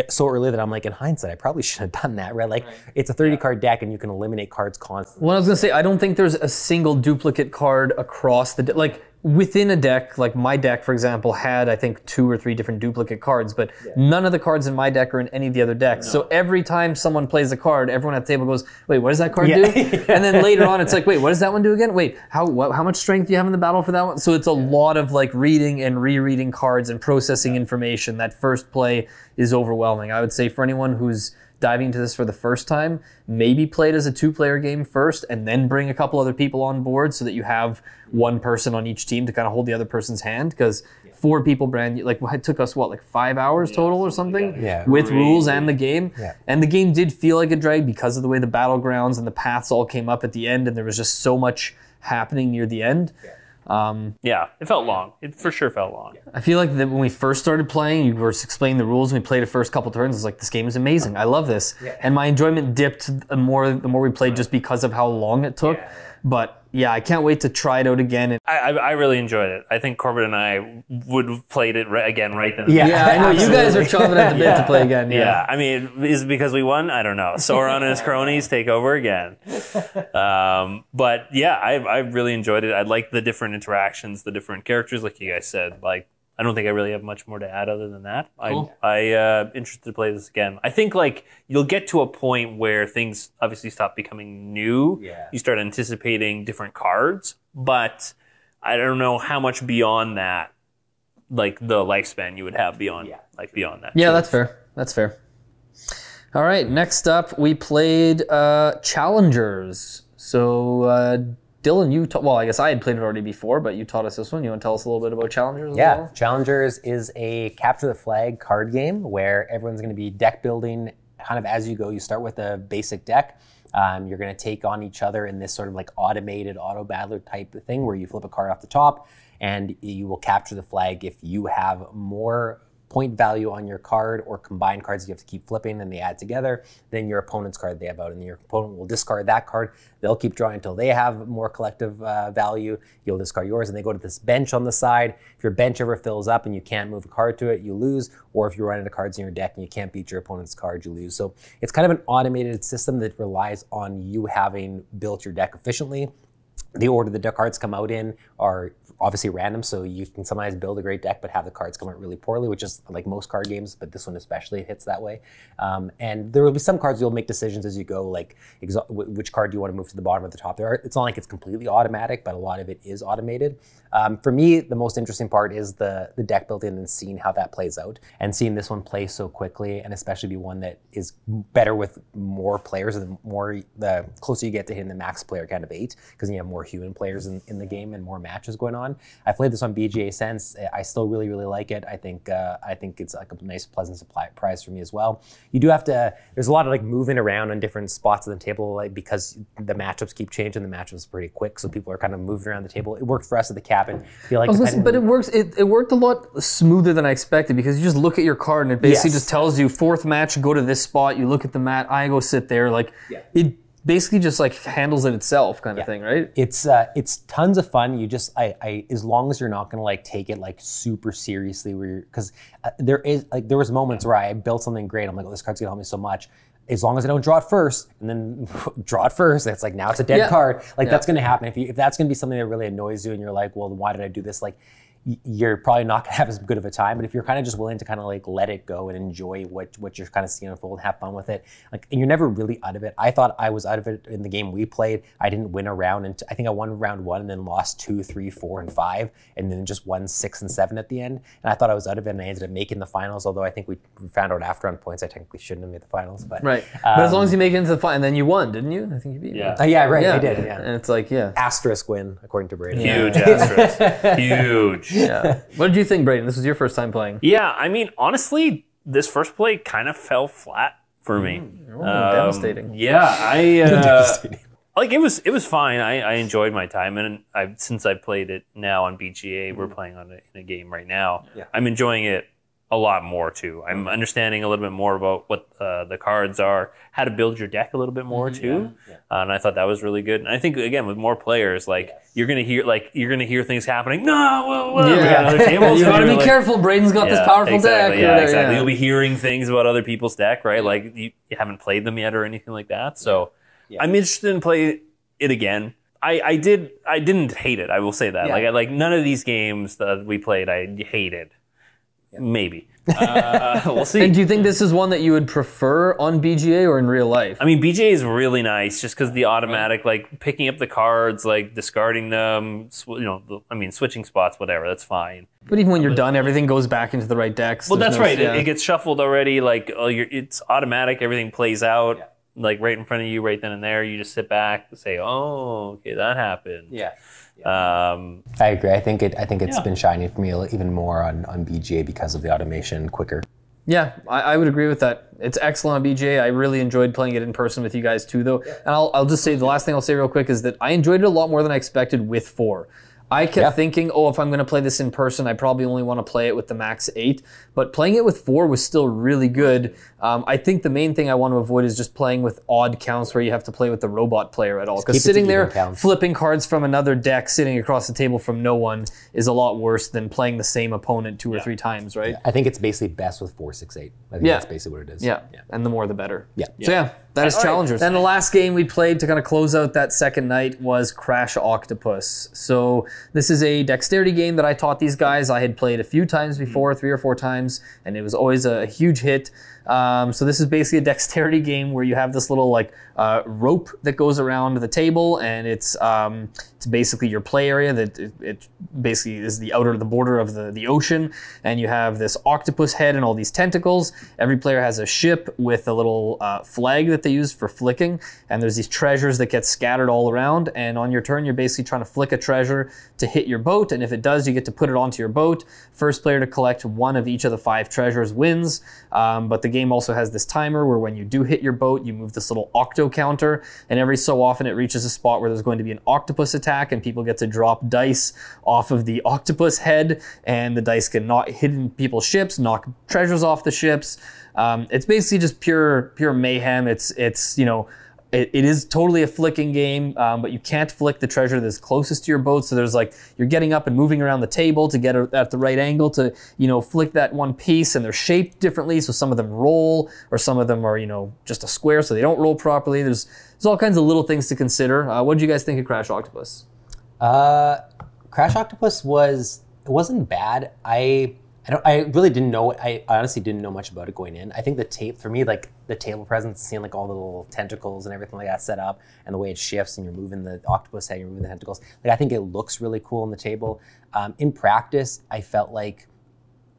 B: so early that I'm like, in hindsight, I probably should have done that, right? Like it's a 30 card deck and you can eliminate cards constantly.
A: Well, I was gonna say, I don't think there's a single duplicate card across the deck. Like within a deck, like my deck, for example, had I think 2 or 3 different duplicate cards, but none of the cards in my deck are in any of the other decks. No. So every time someone plays a card, everyone at the table goes, wait, what does that card do? And then later on, it's like, wait, what does that one do again? Wait, how much strength do you have in the battle for that one? So it's a lot of like reading and rereading cards and processing information. That first play is overwhelming. I would say for anyone who's diving into this for the first time, maybe play it as a 2-player game first and then bring a couple other people on board so that you have one person on each team to kind of hold the other person's hand, because 4 people brand new, like it took us what, like 5 hours total or something with rules and the game. And the game did feel like a drag because of the way the battlegrounds and the paths all came up at the end, and there was just so much happening near the end.
C: Yeah, it felt long. It for sure felt long.
A: I feel like that when we first started playing, you were explaining the rules and we played the first couple turns. I was like, this game is amazing. I love this. And my enjoyment dipped the more we played just because of how long it took. But yeah, I can't wait to try it out again. And
C: I really enjoyed it. I think Corbett and I would have played it again right then.
A: Yeah, I know you guys are chomping at the bit to play again.
C: Yeah, I mean, is it because we won? I don't know. Sauron and his cronies take over again. But yeah, I really enjoyed it. I liked the different interactions, the different characters, like you guys said. Like, I don't think I really have much more to add other than that. Cool. I interested to play this again. I think like you'll get to a point where things obviously stop becoming new. You start anticipating different cards, but I don't know how much beyond that, like the lifespan you would have beyond beyond that.
A: Yeah, that's fair. That's fair. All right, next up we played Challengers. So Dylan, well, I guess I had played it already before, but you taught us this one. You want to tell us a little bit about Challengers as well?
B: Challengers is a capture the flag card game where everyone's going to be deck building kind of as you go. You start with a basic deck. You're going to take on each other in this sort of like automated auto battler type of thing where you flip a card off the top and you will capture the flag if you have more point value on your card or combined cards you have to keep flipping and they add together, then your opponent's card they have out, and your opponent will discard that card. They'll keep drawing until they have more collective value. You'll discard yours, and they go to this bench on the side. If your bench ever fills up and you can't move a card to it, you lose. Or if you run out of cards in your deck and you can't beat your opponent's card, you lose. So it's kind of an automated system that relies on you having built your deck efficiently. the order the deck cards come out in are obviously random, so you can sometimes build a great deck but have the cards come out really poorly, which is like most card games, but this one especially hits that way. And there will be some cards you'll make decisions as you go, like which card do you want to move to the bottom or the top. It's not like it's completely automatic, but a lot of it is automated. For me, the most interesting part is the deck building and seeing how that plays out, and seeing this one play so quickly, and especially be one that is better with more players, and the closer you get to hitting the max player count of 8, because you have more human players in the game and more matches going on. I've played this on BGA since. I still really, really like it. I think it's like a nice, pleasant surprise for me as well. You do have to, there's a lot of like moving around on different spots of the table, like because the matchups keep changing. The matchups are pretty quick, so people are kind of moving around the table. It worked for us at the cabin. I feel like
A: but it worked a lot smoother than I expected, because you just look at your card and it basically just tells you 4th match, go to this spot. You look at the mat, I go sit there. Like it basically just like handles it itself, kind of thing, right?
B: It's tons of fun. You just as long as you're not gonna like take it like super seriously, because there was moments where I built something great. I'm like, oh, this card's gonna help me so much. As long as I don't draw it first, and then draw it first, it's like now it's a dead card. Like that's gonna happen. If that's gonna be something that really annoys you, and you're like, well, why did I do this? Like, you're probably not gonna have as good of a time. But if you're kind of just willing to kind of like let it go and enjoy what you're kind of seeing unfold and have fun with it, like, and you're never really out of it. I thought I was out of it in the game we played. I didn't win a round, and I think I won round 1 and then lost 2, 3, 4, and 5, and then just won 6 and 7 at the end. And I thought I was out of it, and I ended up making the finals. Although I think we found out after on points I technically shouldn't have made the finals. But
A: right, but as long as you make it into the final, and then you won, didn't you? I think you beat me.
B: Yeah, right. I did. Yeah,
A: and it's like
B: asterisk win according to Braiden.
C: Huge asterisk. Huge.
A: Yeah. What did you think, Braiden? This was your first time playing.
C: Yeah, I mean, honestly, this first play kind of fell flat for me.
A: Devastating.
C: Yeah, like it was fine. I enjoyed my time, and since I played it now on BGA, we're playing on it in a game right now. Yeah. I'm enjoying it a lot more too. I'm understanding a little bit more about what the cards are, how to build your deck a little bit more too. And I thought that was really good. And I think again with more players, like you're gonna hear things happening. No, we got other tables.
A: You gotta be careful. Braiden's got this powerful deck.
C: Yeah, exactly. You'll be hearing things about other people's deck, right? Like you haven't played them yet or anything like that. So I'm interested in play it again. I didn't hate it. I will say that. Like none of these games that we played, I hated. Maybe. We'll see.
A: And do you think this is one that you would prefer on BGA or in real life?
C: I mean, BGA is really nice just because the automatic, like picking up the cards, like discarding them, switching spots, whatever, that's fine.
A: But even when you're done, everything goes back into the right decks.
C: Well, that's right. It gets shuffled already. Like, it's automatic. Everything plays out like right in front of you, right then and there. You just sit back and say, "Oh, okay, that happened."
B: I agree. I think it's been shining for me even more on BGA because of the automation quicker.
A: Yeah, I would agree with that. It's excellent on BGA. I really enjoyed playing it in person with you guys too, though. And I'll just say the last thing I'll say real quick is that I enjoyed it a lot more than I expected with 4. I kept thinking, oh, if I'm going to play this in person, I probably only want to play it with the max 8. But playing it with 4 was still really good. I think the main thing I want to avoid is just playing with odd counts where you have to play with the robot player at all. Because sitting there flipping cards from another deck, sitting across the table from no one, is a lot worse than playing the same opponent 2 or 3 times, right?
B: I think it's basically best with 4, 6, 8. I think that's basically what it is.
A: Yeah, and the more the better.
B: So
A: that is Challengers. Then the last game we played to kind of close out that second night was Crash Octopus. So this is a dexterity game that I taught these guys. I had played a few times before, 3 or 4 times, and it was always a huge hit. So this is basically a dexterity game where you have this little like rope that goes around the table, and it's basically your play area. That it basically is the border of the ocean, and you have this octopus head and all these tentacles. Every player has a ship with a little flag that they use for flicking, and there's these treasures that get scattered all around. And on your turn, you're basically trying to flick a treasure to hit your boat, and if it does, you get to put it onto your boat. First player to collect 1 of each of the 5 treasures wins. But the game also has this timer where when you do hit your boat, you move this little octo counter, and every so often it reaches a spot where there's going to be an octopus attack, and people get to drop dice off of the octopus head, and the dice can hit people's ships, knock treasures off the ships. It's basically just pure mayhem. It is totally a flicking game, but you can't flick the treasure that's closest to your boat. So there's like, you're getting up and moving around the table to get at the right angle to, flick that one piece, and they're shaped differently. So some of them roll, or some of them are, just a square, so they don't roll properly. There's all kinds of little things to consider. What did you guys think of Crash Octopus?
B: Crash Octopus wasn't bad. I really didn't know. I honestly didn't know much about it going in. I think the tape for me, like the table presence, seeing like all the little tentacles and everything like that set up, and the way it shifts, and you're moving the octopus head, you're moving the tentacles. Like I think it looks really cool on the table. In practice, I felt like,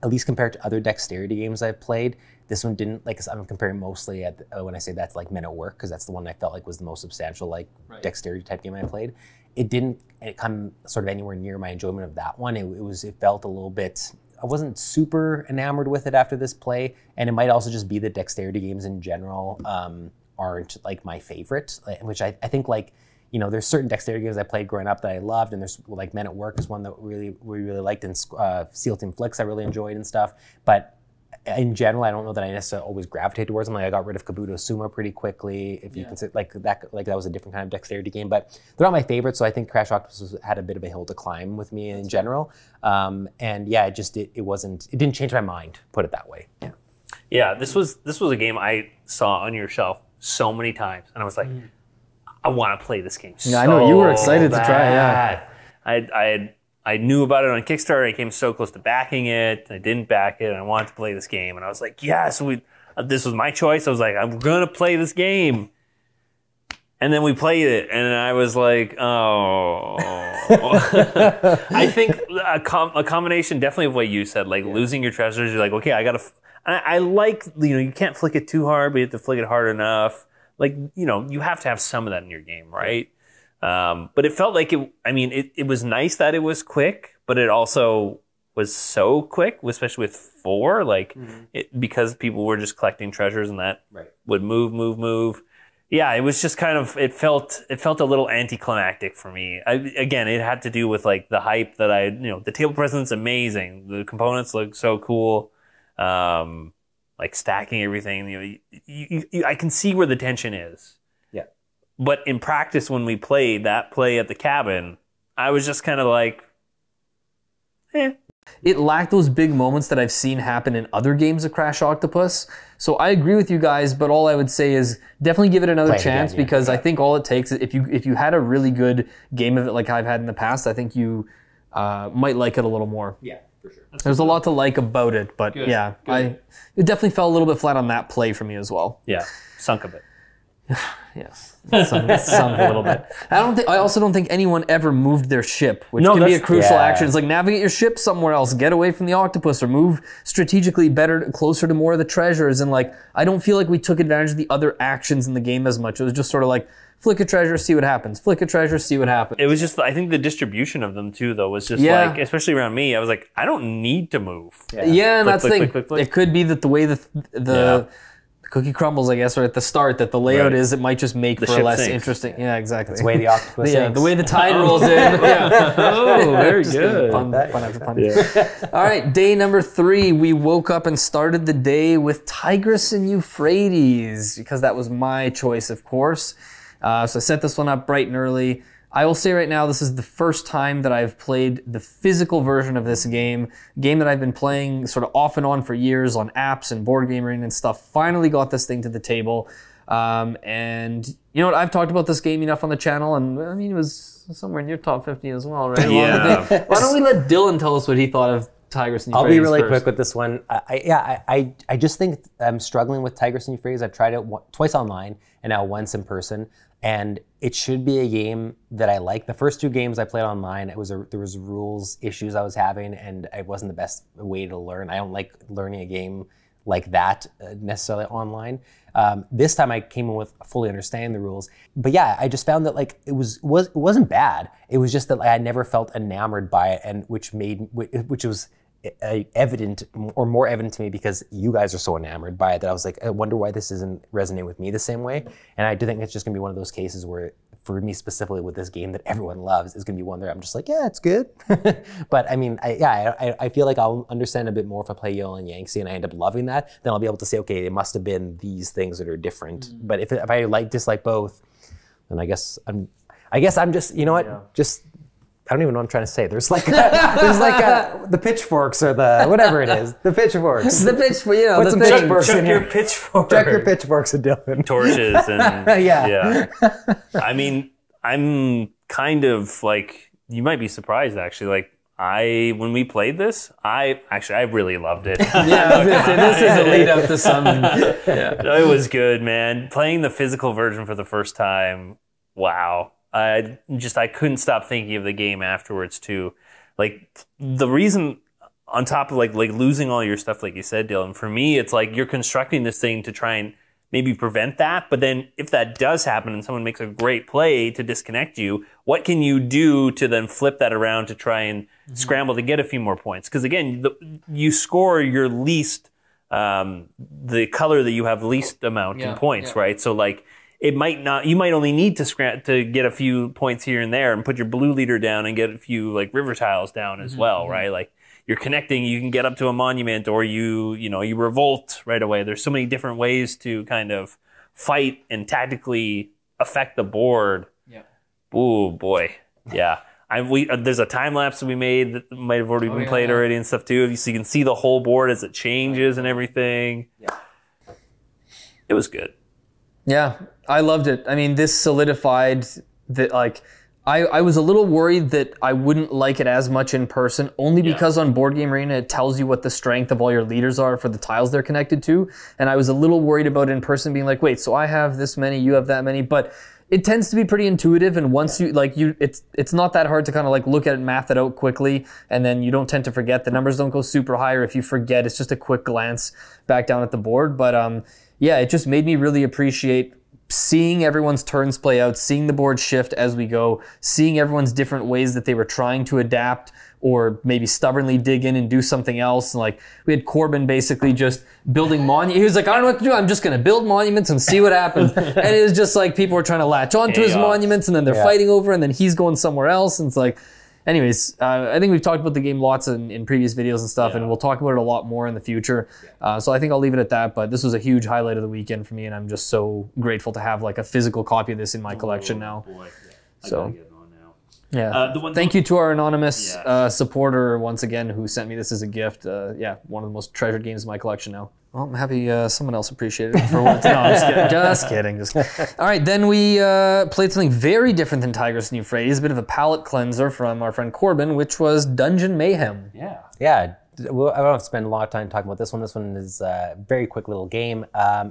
B: at least compared to other dexterity games I've played, this one didn't, like I'm comparing mostly when I say that's like Men at Work, because that's the one I felt like was the most substantial like dexterity type game I played. It didn't come sort of anywhere near my enjoyment of that one. It felt a little bit, I wasn't super enamored with it after this play, and it might also just be that dexterity games in general aren't like my favorite, which I think like, you know, there's certain dexterity games I played growing up that I loved, and there's like Men at Work is one that we really liked, and SEAL Team Flicks I really enjoyed and stuff. But in general, I don't know that I necessarily always gravitate towards them. Like I got rid of Kabuto Sumo pretty quickly. If you consider like that was a different kind of dexterity game, but they're not my favorite. So I think Crash Octopus had a bit of a hill to climb with me in general. And yeah, it didn't change my mind. Put it that way. Yeah.
C: Yeah. This was a game I saw on your shelf so many times, and I was like, I want to play this game.
A: Yeah, I know you were excited to try. Yeah.
C: I knew about it on Kickstarter. I came so close to backing it. I didn't back it, and I wanted to play this game. And I was like, yes, this was my choice. I was like, I'm going to play this game. And then we played it, and I was like, oh. I think a combination definitely of what you said, like losing your treasures. You're like, okay, I like, you can't flick it too hard, but you have to flick it hard enough. Like, you have to have some of that in your game, right? But it felt like it was nice that it was quick, but it also was so quick, especially with 4, because people were just collecting treasures and that would move. Yeah, it was just kind of, it felt a little anticlimactic for me. Again, it had to do with like the hype that the table presence amazing. The components look so cool. Like stacking everything, I can see where the tension is. But in practice, when we played that play at the cabin, I was just kind of like, eh.
A: It lacked those big moments that I've seen happen in other games of Crash Octopus. So I agree with you guys, but all I would say is definitely give it another chance because I think all it takes is if you had a really good game of it like I've had in the past, I think you might like it a little more.
B: Yeah, for sure.
A: There's a lot to like about it, but it definitely fell a little bit flat on that play for me as well.
C: Yeah, sunk a bit.
A: Yes, sunk a little bit. I also don't think anyone ever moved their ship, which can be a crucial action. It's like navigate your ship somewhere else, get away from the octopus, or move strategically closer to more of the treasures. And like, I don't feel like we took advantage of the other actions in the game as much. It was just sort of like, flick a treasure, see what happens. Flick a treasure, see what happens.
C: It was just, I think the distribution of them too, though, was just like, especially around me, I was like, I don't need to move.
A: Yeah, and that's the thing. It could be that the way the cookie crumbles, I guess, or at the start, that the layout is, it might just make for a less interesting. Yeah, exactly.
B: It's the way the octopus sinks.
A: The way the tide rolls in.
C: Oh, very good.
A: Fun after fun. All right, day number 3, we woke up and started the day with Tigris and Euphrates, because that was my choice, of course. So I set this one up bright and early. I will say right now, this is the first time that I've played the physical version of this game. Game that I've been playing sort of off and on for years on apps and Board Game Arena and stuff. Finally got this thing to the table. And you know what? I've talked about this game enough on the channel, and I mean, it was somewhere in your top 50 as well, right?
C: Yeah.
A: Why don't we let Dylan tell us what he thought of Tigris and Euphrates?
B: I'll be really
A: first.
B: quick with this one. I just think I'm struggling with Tigris and Euphrates. I've tried it twice online and now once in person, and it should be a game that I like. The first 2 games I played online, there was rules issues I was having, and it wasn't the best way to learn. I don't like learning a game like that necessarily online. This time I came in with fully understanding the rules, but yeah, I just found that like it wasn't bad. It was just that like, I never felt enamored by it, and which was evident or more evident to me because you guys are so enamored by it that I was like, I wonder why this isn't resonating with me the same way. And I do think it's just gonna be one of those cases where, for me specifically with this game that everyone loves, is gonna be one where I'm just like, yeah, it's good. But I mean, I feel like I'll understand a bit more if I play Yo and Yangtze and I end up loving that. Then I'll be able to say, okay, it must have been these things that are different. But if I dislike both, then I guess I'm just, you know what, just. I don't even know what I'm trying to say. There's like the pitchforks or the whatever it is. The pitchforks.
A: The pitchfork, you know.
B: Put some pitchforks in here.
C: Pitchfork.
B: Check your pitchforks, Dylan.
C: Torches and
B: yeah.
C: I mean, I'm kind of like you might be surprised actually. Like when we played this, I really loved it.
A: Yeah, I was gonna say, this is a lead up to something. Yeah.
C: It was good, man. Playing the physical version for the first time, wow. I couldn't stop thinking of the game afterwards too. Like the reason, on top of like losing all your stuff, like you said, Dylan, for me, it's like you're constructing this thing to try and maybe prevent that. But then if that does happen and someone makes a great play to disconnect you, what can you do to then flip that around to try and scramble to get a few more points? Because again, you score your least, the color that you have least amount in points, right? So like you might only need to get a few points here and there and put your blue leader down and get a few like river tiles down as well, right? Like you're connecting, you can get up to a monument, or you revolt right away. There's so many different ways to kind of fight and tactically affect the board. Yeah. Ooh, boy. Yeah. There's a time lapse that we made that might have already been played already and stuff too. So you can see the whole board as it changes and everything. Yeah. It was good.
A: Yeah, I loved it. I mean, this solidified that, like, I was a little worried that I wouldn't like it as much in person, only because on Board Game Arena it tells you what the strength of all your leaders are for the tiles they're connected to, and I was a little worried about in person being like, wait, so I have this many, you have that many, but it tends to be pretty intuitive, and once it's not that hard to kind of like look at it, math it out quickly, and then you don't tend to forget. The numbers don't go super high, or if you forget, it's just a quick glance back down at the board. But yeah, it just made me really appreciate seeing everyone's turns play out, seeing the board shift as we go, seeing everyone's different ways that they were trying to adapt or maybe stubbornly dig in and do something else. And like we had Corbin basically just building monuments. He was like, I don't know what to do. I'm just going to build monuments and see what happens. And it was just like people were trying to latch onto his monuments, and then they're fighting over, and then he's going somewhere else. And it's like, anyways, I think we've talked about the game lots in previous videos and stuff, and we'll talk about it a lot more in the future. So I think I'll leave it at that, but this was a huge highlight of the weekend for me, and I'm just so grateful to have like a physical copy of this in my collection now.
C: Boy.
A: So, yeah. Thank you to our anonymous supporter once again who sent me this as a gift. Yeah, one of the most treasured games in my collection now. Well, I'm happy someone else appreciated it for once. No, I'm just kidding. All right, then we played something very different than Tigris Euphrates, a bit of a palate cleanser from our friend Corbin, which was Dungeon Mayhem.
B: Yeah. Well, I don't have to spend a lot of time talking about this one. This one is a very quick little game.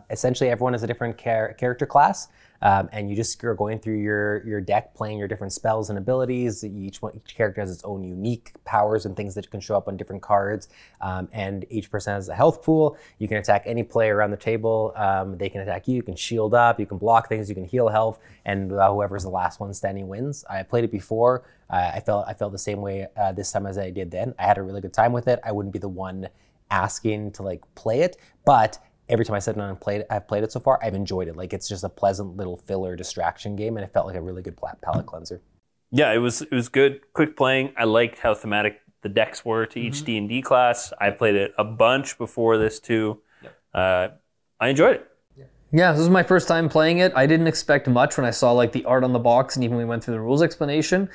B: Essentially, everyone is a different character class. And you just are going through your deck, playing your different spells and abilities. Each character has its own unique powers and things that can show up on different cards. And each person has a health pool. You can attack any player around the table. They can attack you. You can shield up. You can block things. You can heal health. And whoever's the last one standing wins. I played it before. I felt the same way this time as I did then. I had a really good time with it. I wouldn't be the one asking to like play it, but every time I sit down and I've played it so far, I've enjoyed it. Like it's just a pleasant little filler distraction game, and it felt like a really good palate cleanser.
C: Yeah, it was good, quick playing. I liked how thematic the decks were to each D&D class. I played it a bunch before this too. I enjoyed it.
A: Yeah, this was my first time playing it. I didn't expect much when I saw like the art on the box, and even when we went through the rules explanation.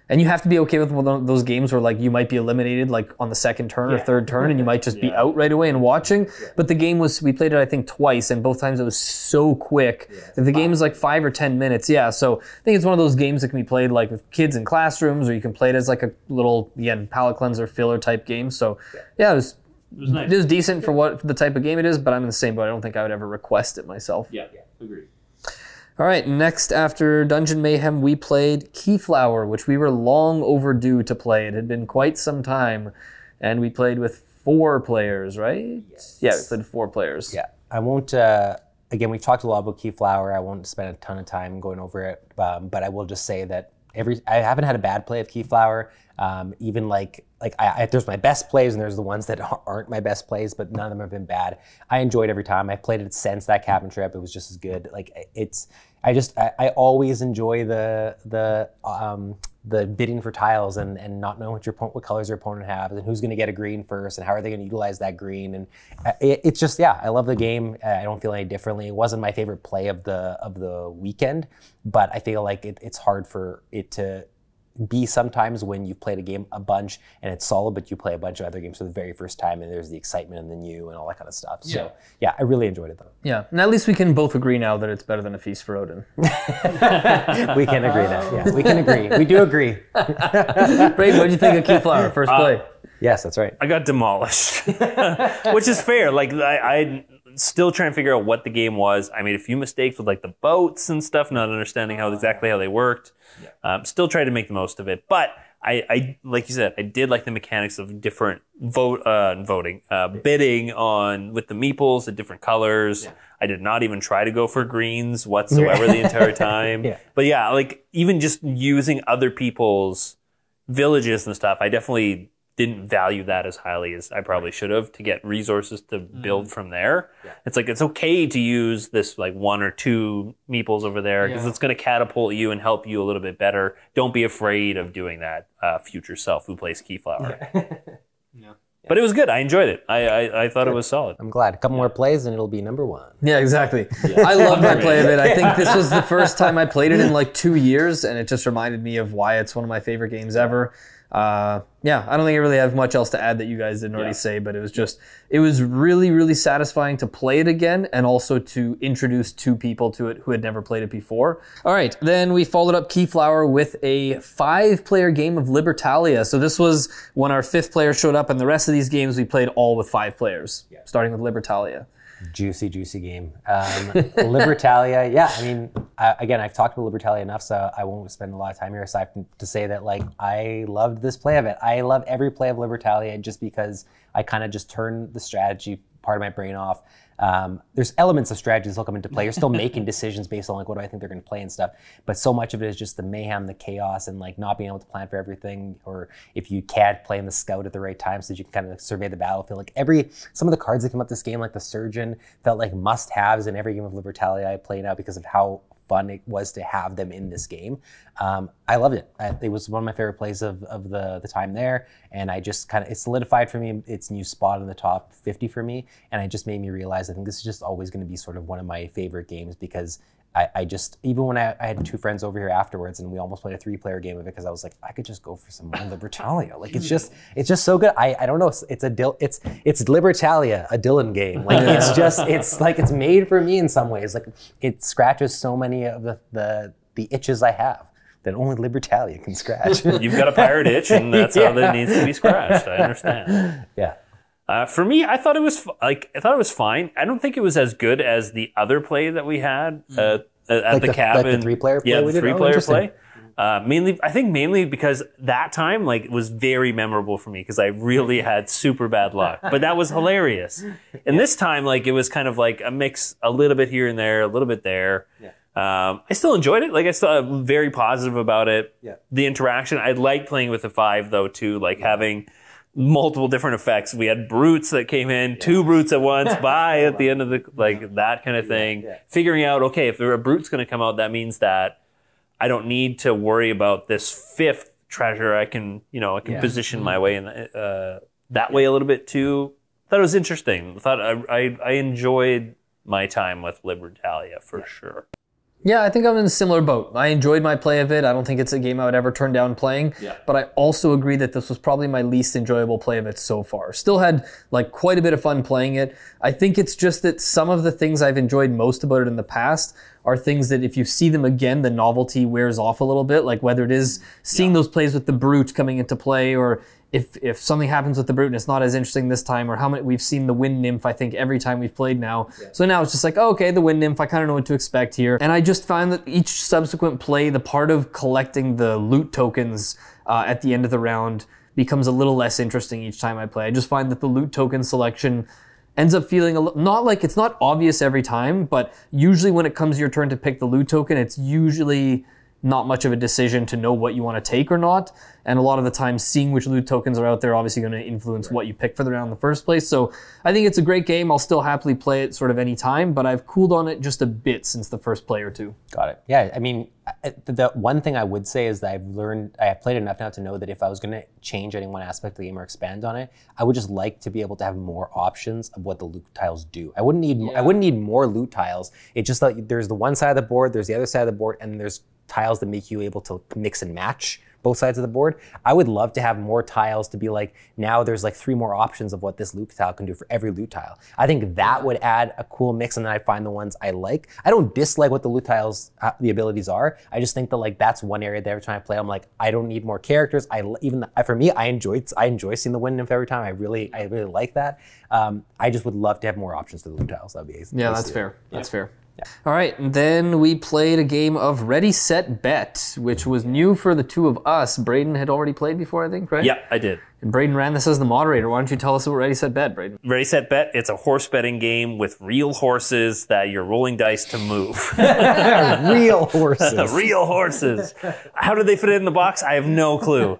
A: And you have to be okay with one of those games where like you might be eliminated like on the second turn or third turn, and you might just be out right away and watching. But the game we played it I think twice, and both times it was so quick. The game is like 5 or 10 minutes. Yeah, so I think it's one of those games that can be played like with kids in classrooms, or you can play it as like a little, again, palate cleanser filler type game. So yeah, it was nice. It was decent for the type of game it is, but I'm in the same boat. I don't think I would ever request it myself.
C: Yeah, agreed.
A: All right, next after Dungeon Mayhem, we played Keyflower, which we were long overdue to play. It had been quite some time, and we played with 4 players, right? Yes. Yeah, we played 4 players.
B: Yeah, I won't, again, we've talked a lot about Keyflower. I won't spend a ton of time going over it, but I will just say that I haven't had a bad play of Keyflower. Even there's my best plays and there's the ones that aren't my best plays, but none of them have been bad. I enjoyed every time. I played it since that cabin trip. It was just as good. I always enjoy the bidding for tiles and not knowing what colors your opponent has and who's going to get a green first and how are they going to utilize that green. And it's just, I love the game. I don't feel any differently. It wasn't my favorite play of the weekend, but I feel like it's hard for it to be sometimes when you've played a game a bunch and it's solid, but you play a bunch of other games for the very first time and there's the excitement and the new and all that kind of stuff. So yeah, I really enjoyed it though.
A: Yeah, and at least we can both agree now that it's better than A Feast for Odin.
B: We can agree that. Yeah, we can agree. We do agree.
A: Braiden, what did you think of Keyflower first play?
B: Yes, that's right.
C: I got demolished, which is fair. Like I still trying to figure out what the game was. I made a few mistakes with like the boats and stuff, not understanding exactly how they worked. Still tried to make the most of it, but I like you said, I did like the mechanics of different bidding on with the meeples, the different colors. I did not even try to go for greens whatsoever the entire time. But yeah, like even just using other people's villages and stuff, I definitely didn't value that as highly as I probably should have to get resources to build from there. It's like, it's okay to use this like 1 or 2 meeples over there because it's going to catapult you and help you a little bit better. Don't be afraid of doing that, future self who plays Keyflower. But it was good. I enjoyed it. I thought it was solid.
B: I'm glad. A couple more plays and it'll be #1.
A: Yeah, exactly. I loved my play of it. I think this was the first time I played it in like 2 years, and it just reminded me of why it's one of my favorite games ever. Yeah, I don't think I really have much else to add that you guys didn't already say, but it was really, really satisfying to play it again and also to introduce 2 people to it who had never played it before. All right, then we followed up Keyflower with a 5-player game of Libertalia. So this was when our 5th player showed up, and the rest of these games we played all with 5 players, starting with Libertalia.
B: Juicy game. Libertalia, yeah, I mean, again, I've talked about Libertalia enough, so I won't spend a lot of time here aside from to say that, like, I loved this play of it. I love every play of Libertalia just because I kind of just turn the strategy part of my brain off. There's elements of strategies that'll come into play. You're still making decisions based on like what do I think they're going to play and stuff. But so much of it is just the mayhem, the chaos, and like not being able to plan for everything. Or if you can't play in the scout at the right time, so that you can kind of survey the battlefield. Like some of the cards that come up this game, like the Surgeon, felt like must-haves in every game of Libertalia I play now because of how fun it was to have them in this game. I loved it. It was one of my favorite plays of the time there, and I just kind of, it solidified for me its new spot in the top 50 for me, and it just made me realize I think this is just always going to be sort of one of my favorite games because I just, even when I had 2 friends over here afterwards and we almost played a 3-player game of it because I was like, I could just go for some more Libertalia. Like it's just so good. I don't know. It's Libertalia, a Dylann game. Like it's like it's made for me in some ways. Like it scratches so many of the itches I have that only Libertalia can scratch.
C: You've got a pirate itch, and that's how that needs to be scratched. I understand.
B: Yeah.
C: For me, I thought it was fine. I don't think it was as good as the other play that we had at
B: like
C: the cabin.
B: Like the 3-player play.
C: Yeah, the 3-player play. Mainly because that time like was very memorable for me because I really had super bad luck. But that was hilarious. And this time, like it was kind of like a mix, a little bit here and there, a little bit there. Yeah. I still enjoyed it. Like I'm very positive about it. Yeah. The interaction. I liked playing with the 5 though too, like having multiple different effects. We had brutes that came in, 2 brutes at once, at the end of the, like that kind of thing. Yeah. Figuring out, okay, if there are brute's going to come out, that means that I don't need to worry about this 5th treasure. I can position my way in that way a little bit too. Thought it was interesting. Thought I enjoyed my time with Libertalia for sure.
A: Yeah, I think I'm in a similar boat. I enjoyed my play of it. I don't think it's a game I would ever turn down playing, but I also agree that this was probably my least enjoyable play of it so far. Still had like quite a bit of fun playing it. I think it's just that some of the things I've enjoyed most about it in the past are things that if you see them again, the novelty wears off a little bit, like whether it is seeing those plays with the brute coming into play, or if something happens with the brute and it's not as interesting this time, or how many we've seen the wind nymph, I think every time we've played now. Yeah. So now it's just like, oh, okay, the wind nymph, I kind of know what to expect here. And I just find that each subsequent play, the part of collecting the loot tokens at the end of the round becomes a little less interesting each time I play. I just find that the loot token selection ends up feeling not like it's not obvious every time, but usually when it comes your turn to pick the loot token, it's usually not much of a decision to know what you want to take or not. And a lot of the time, seeing which loot tokens are out there obviously going to influence what you pick for the round in the first place. So I think it's a great game. I'll still happily play it sort of any time, but I've cooled on it just a bit since the first play or 2.
B: Got it. Yeah, I mean, the one thing I would say is that I have played enough now to know that if I was going to change any one aspect of the game or expand on it, I would just like to be able to have more options of what the loot tiles do. I wouldn't need more loot tiles. It's just like there's the one side of the board, there's the other side of the board, and there's tiles that make you able to mix and match both sides of the board. I would love to have more tiles to be like, now there's like 3 more options of what this loot tile can do for every loot tile. I think that would add a cool mix, and then I'd find the ones I like. I don't dislike what the loot tiles, the abilities are. I just think that like that's one area that every time I play, I'm like, I don't need more characters. For me, I enjoy seeing the win every time. I really like that. I just would love to have more options to the loot tiles. That'd be easy.
A: Yeah, that's fair. That's fair. Yeah. All right, and then we played a game of Ready, Set, Bet, which was new for the two of us. Braiden had already played before, I think, right?
C: Yeah, I did.
A: And Braiden ran this as the moderator. Why don't you tell us about Ready, Set, Bet, Braiden?
C: Ready, Set, Bet, it's a horse betting game with real horses that you're rolling dice to move.
B: Real horses.
C: Real horses. How did they fit it in the box? I have no clue.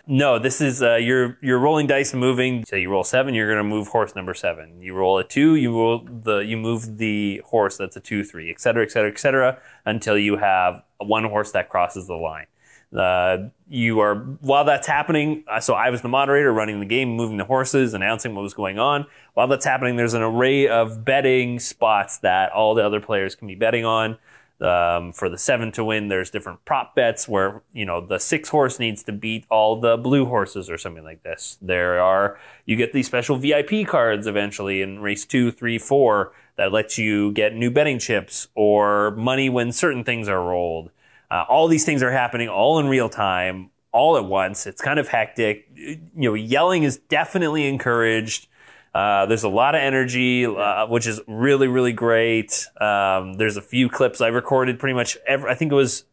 C: No, this is, you're rolling dice and moving. So you roll 7, you're going to move horse number 7. You roll a 2, you move the horse that's a 2, 3, et cetera, until you have one horse that crosses the line. While that's happening, so I was the moderator running the game, moving the horses, announcing what was going on. While that's happening, there's an array of betting spots that all the other players can be betting on. For the 7 to win, there's different prop bets where, the 6 horse needs to beat all the blue horses or something like this. You get these special VIP cards eventually in race 2, 3, 4 that lets you get new betting chips or money when certain things are rolled. All these things are happening all in real time, all at once. It's kind of hectic. Yelling is definitely encouraged. There's a lot of energy, which is really, really great. There's a few clips I recorded pretty much I think it was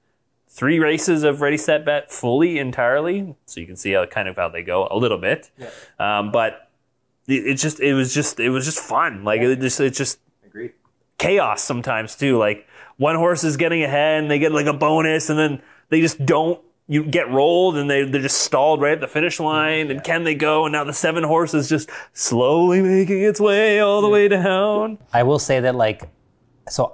C: 3 races of Ready, Set, Bet fully, entirely. So you can see how they go a little bit. Yeah. But it was just fun. Like it's just
B: Agreed.
C: Chaos sometimes too. Like one horse is getting ahead and they get like a bonus, and then they just don't. You get rolled and they're just stalled right at the finish line. And can they go? And now the 7 horse is just slowly making its way all the way down.
B: I will say that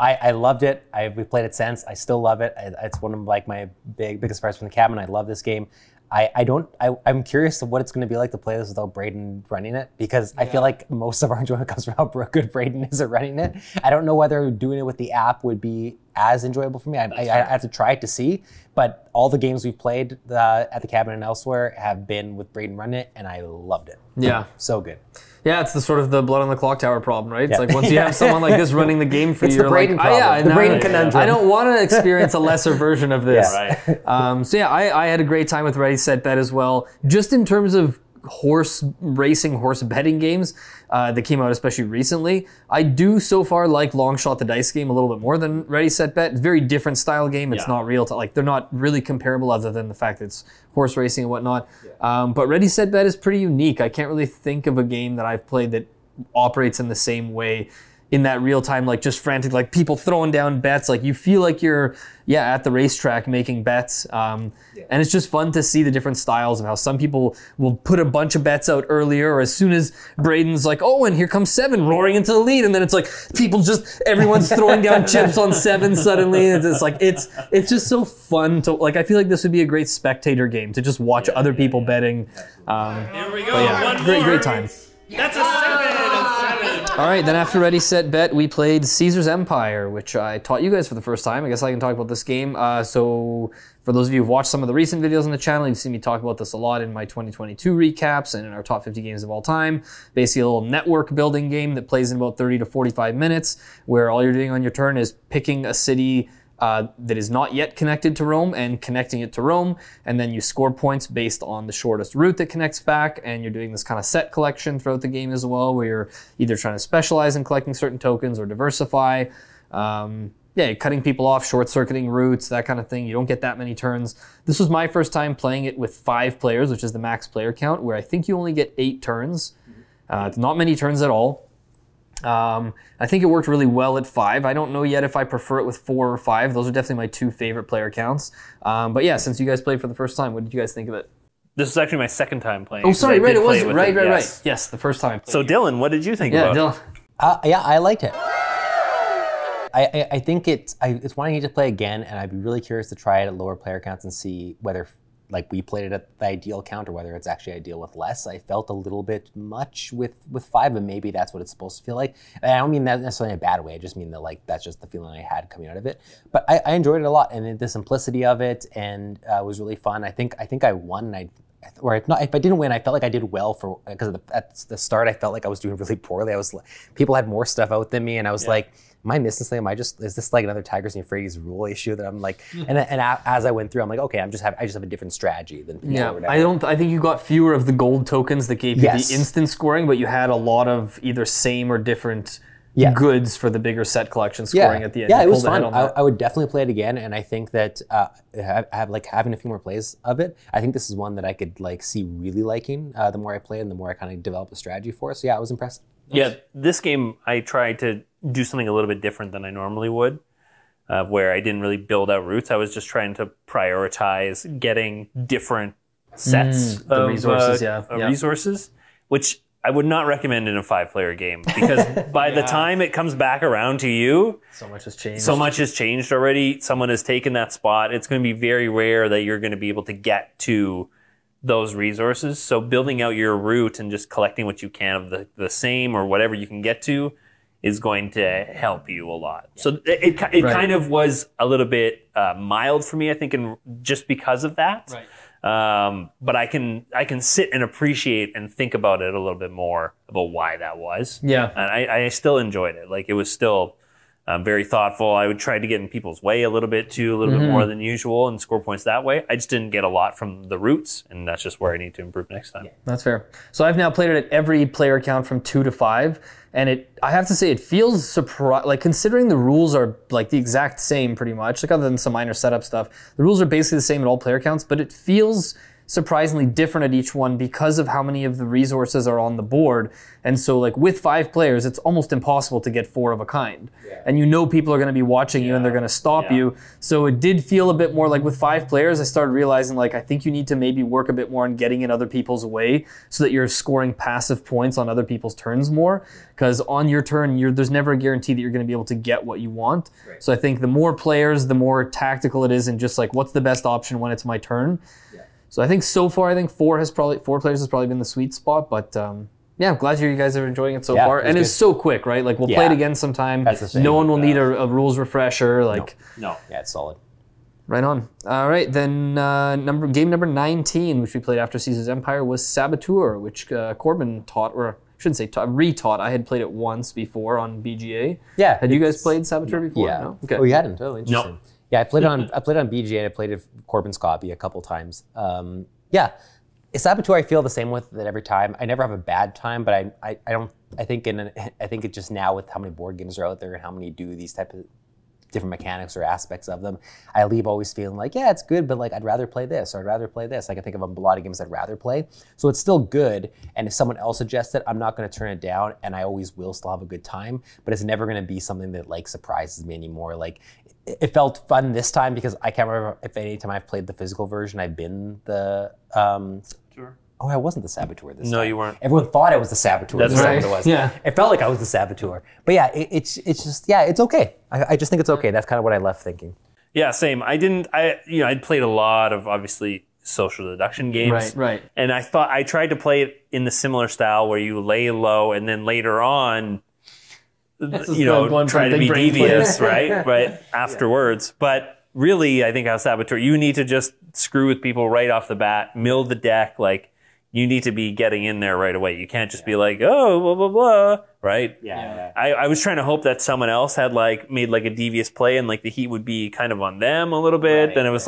B: I loved it. We played it since. I still love it. It's one of like my biggest parts from the cabin. I love this game. I'm curious of what it's going to be like to play this without Braiden running it, because I feel like most of our enjoyment comes from how good Braiden is at running it. I don't know whether doing it with the app would be as enjoyable for me. I have to try it to see, but all the games we've played at the cabin and elsewhere have been with Braiden running it, and I loved it.
A: Yeah.
B: So good.
A: Yeah, it's the sort of the blood on the clock tower problem, right? It's like once you have someone like this running the game for you, you're like,
B: the Braiden conundrum.
A: I don't want to experience a lesser version of this.
C: Yeah, right.
A: So yeah, I had a great time with Ready, Set, Bet as well. Just in terms of horse racing, horse betting games that came out especially recently, I do so far like Long Shot the Dice game a little bit more than Ready, Set, Bet. It's a very different style game. It's not real. They're not really comparable other than the fact that it's horse racing and whatnot. Yeah. But Ready, Set, Bet is pretty unique. I can't really think of a game that I've played that operates in the same way, in that real time, like just frantic, like people throwing down bets. Like you feel like you're, at the racetrack making bets. And it's just fun to see the different styles of how some people will put a bunch of bets out earlier, or as soon as Braiden's like, oh, and here comes 7 roaring into the lead. And then it's like everyone's throwing down chips on 7 suddenly. It's just so fun to, I feel like this would be a great spectator game to just watch other people betting.
C: Here we go.
A: Great time.
C: That's a 7.
A: All right, then after Ready, Set, Bet, we played Caesar's Empire, which I taught you guys for the first time. I guess I can talk about this game. So for those of you who've watched some of the recent videos on the channel, you've seen me talk about this a lot in my 2022 recaps and in our top 50 games of all time. Basically a little network building game that plays in about 30 to 45 minutes, where all you're doing on your turn is picking a city that is not yet connected to Rome and connecting it to Rome, and then you score points based on the shortest route that connects back, and you're doing this kind of set collection throughout the game as well, where you're either trying to specialize in collecting certain tokens or diversify. You're cutting people off, short-circuiting routes, that kind of thing. You don't get that many turns. This was my first time playing it with 5 players, which is the max player count, where I think you only get 8 turns. Not many turns at all. I think it worked really well at 5. I don't know yet if I prefer it with 4 or 5. Those are definitely my 2 favorite player counts. But yeah, since you guys played for the first time, what did you guys think of it?
C: This is actually my second time playing.
A: Oh, sorry, right, it was. Right. Yes, the first time.
C: So Dylan, what did you think about it?
A: Dylan.
B: I liked it. I think it's one I need to play again, and I'd be really curious to try it at lower player counts and see whether like we played it at the ideal count or whether it's actually ideal with less. I felt a little bit much with 5, and maybe that's what it's supposed to feel like. And I don't mean that necessarily in a bad way. I just mean that like that's just the feeling I had coming out of it. But I enjoyed it a lot, and the simplicity of it, and it was really fun. I think I won. Or if I didn't win, I felt like I did well because at the start I felt like I was doing really poorly. People had more stuff out than me, and I was like, am I missing something? Is this like another Tigris Euphrates rule issue that I'm like? And as I went through, I'm like, okay, I just have a different strategy than people.
A: Yeah, I think you got fewer of the gold tokens that gave you the instant scoring, but you had a lot of either same or different goods for the bigger set collection scoring at the end.
B: Yeah, it was fun. I would definitely play it again, and I think that having a few more plays of it, I think this is one that I could like see really liking the more I play and the more I kind of develop a strategy for. So yeah, I was impressed.
C: Yeah, this game I tried to do something a little bit different than I normally would, where I didn't really build out routes. I was just trying to prioritize getting different sets of resources, which I would not recommend in a 5-player game, because by the time it comes back around to you,
A: so much has changed.
C: So much has changed already. Someone has taken that spot. It's going to be very rare that you're going to be able to get to those resources. So building out your route and just collecting what you can of the same or whatever you can get to is going to help you a lot. So it kind of was a little bit mild for me, I think, just because of that.
A: Right.
C: But I can sit and appreciate and think about it a little bit more about why that was.
A: Yeah.
C: And I still enjoyed it. Like, it was still very thoughtful. I would try to get in people's way a little bit too, a little bit more than usual, and score points that way. I just didn't get a lot from the routes, and that's just where I need to improve next time.
A: Yeah, that's fair. So I've now played it at every player count from 2 to 5, and I have to say it feels like, considering the rules are like the exact same pretty much, like other than some minor setup stuff, the rules are basically the same at all player counts, but it feels surprisingly different at each one because of how many of the resources are on the board. And so like with 5 players, it's almost impossible to get 4 of a kind. Yeah. And you know people are going to be watching you and they're going to stop you. So it did feel a bit more like with 5 players, I started realizing like I think you need to maybe work a bit more on getting in other people's way so that you're scoring passive points on other people's turns more. Because on your turn, there's never a guarantee that you're going to be able to get what you want. Right. So I think the more players, the more tactical it is, and just like what's the best option when it's my turn. So I think so far, 4 players has probably been the sweet spot. But yeah, I'm glad you guys are enjoying it so far. And it's so quick, right? Like we'll play it again sometime. No one will need a rules refresher. Like
C: no.
B: Yeah, it's solid.
A: Right on. All right, then game number 19, which we played after Caesar's Empire, was Saboteur, which Corbin taught, or I shouldn't say retaught. I had played it once before on BGA.
B: Yeah.
A: Had you guys played Saboteur before?
B: Yeah.
A: No? Okay.
B: Oh, you hadn't? Oh, interesting.
C: No.
B: Yeah, I played it on BGA, and I played it Corbin's copy a couple times. Yeah, Saboteur I feel the same with it every time. I never have a bad time, but I think it just now with how many board games are out there and how many do these type of different mechanics or aspects of them, I leave always feeling like, yeah, it's good, but like I'd rather play this or I'd rather play this. I can think of a lot of games I'd rather play. So it's still good, and if someone else suggests it, I'm not going to turn it down, and I always will still have a good time, but it's never going to be something that like surprises me anymore. Like, it felt fun this time because I can't remember if any time I've played the physical version, I've been the
C: Sure.
B: Oh, I wasn't the Saboteur this time.
C: No, you weren't.
B: Everyone thought I was the Saboteur.
C: That's right.
B: It was.
A: Yeah.
B: It felt like I was the Saboteur. But yeah, it's just, yeah, it's okay. I just think it's okay. That's kind of what I left thinking.
C: Yeah, same. I'd played a lot of, obviously, social deduction games.
A: Right.
C: And I tried to play it in the similar style where you lay low and then later on, try to be devious, right? Afterwards. But really, I think as Saboteur, you need to just screw with people right off the bat, mill the deck. Like, you need to be getting in there right away. You can't just be like, oh, blah, blah, blah, right?
B: Yeah.
C: I was trying to hope that someone else had made a devious play and the heat would be kind of on them a little bit.
B: Right,
C: then it was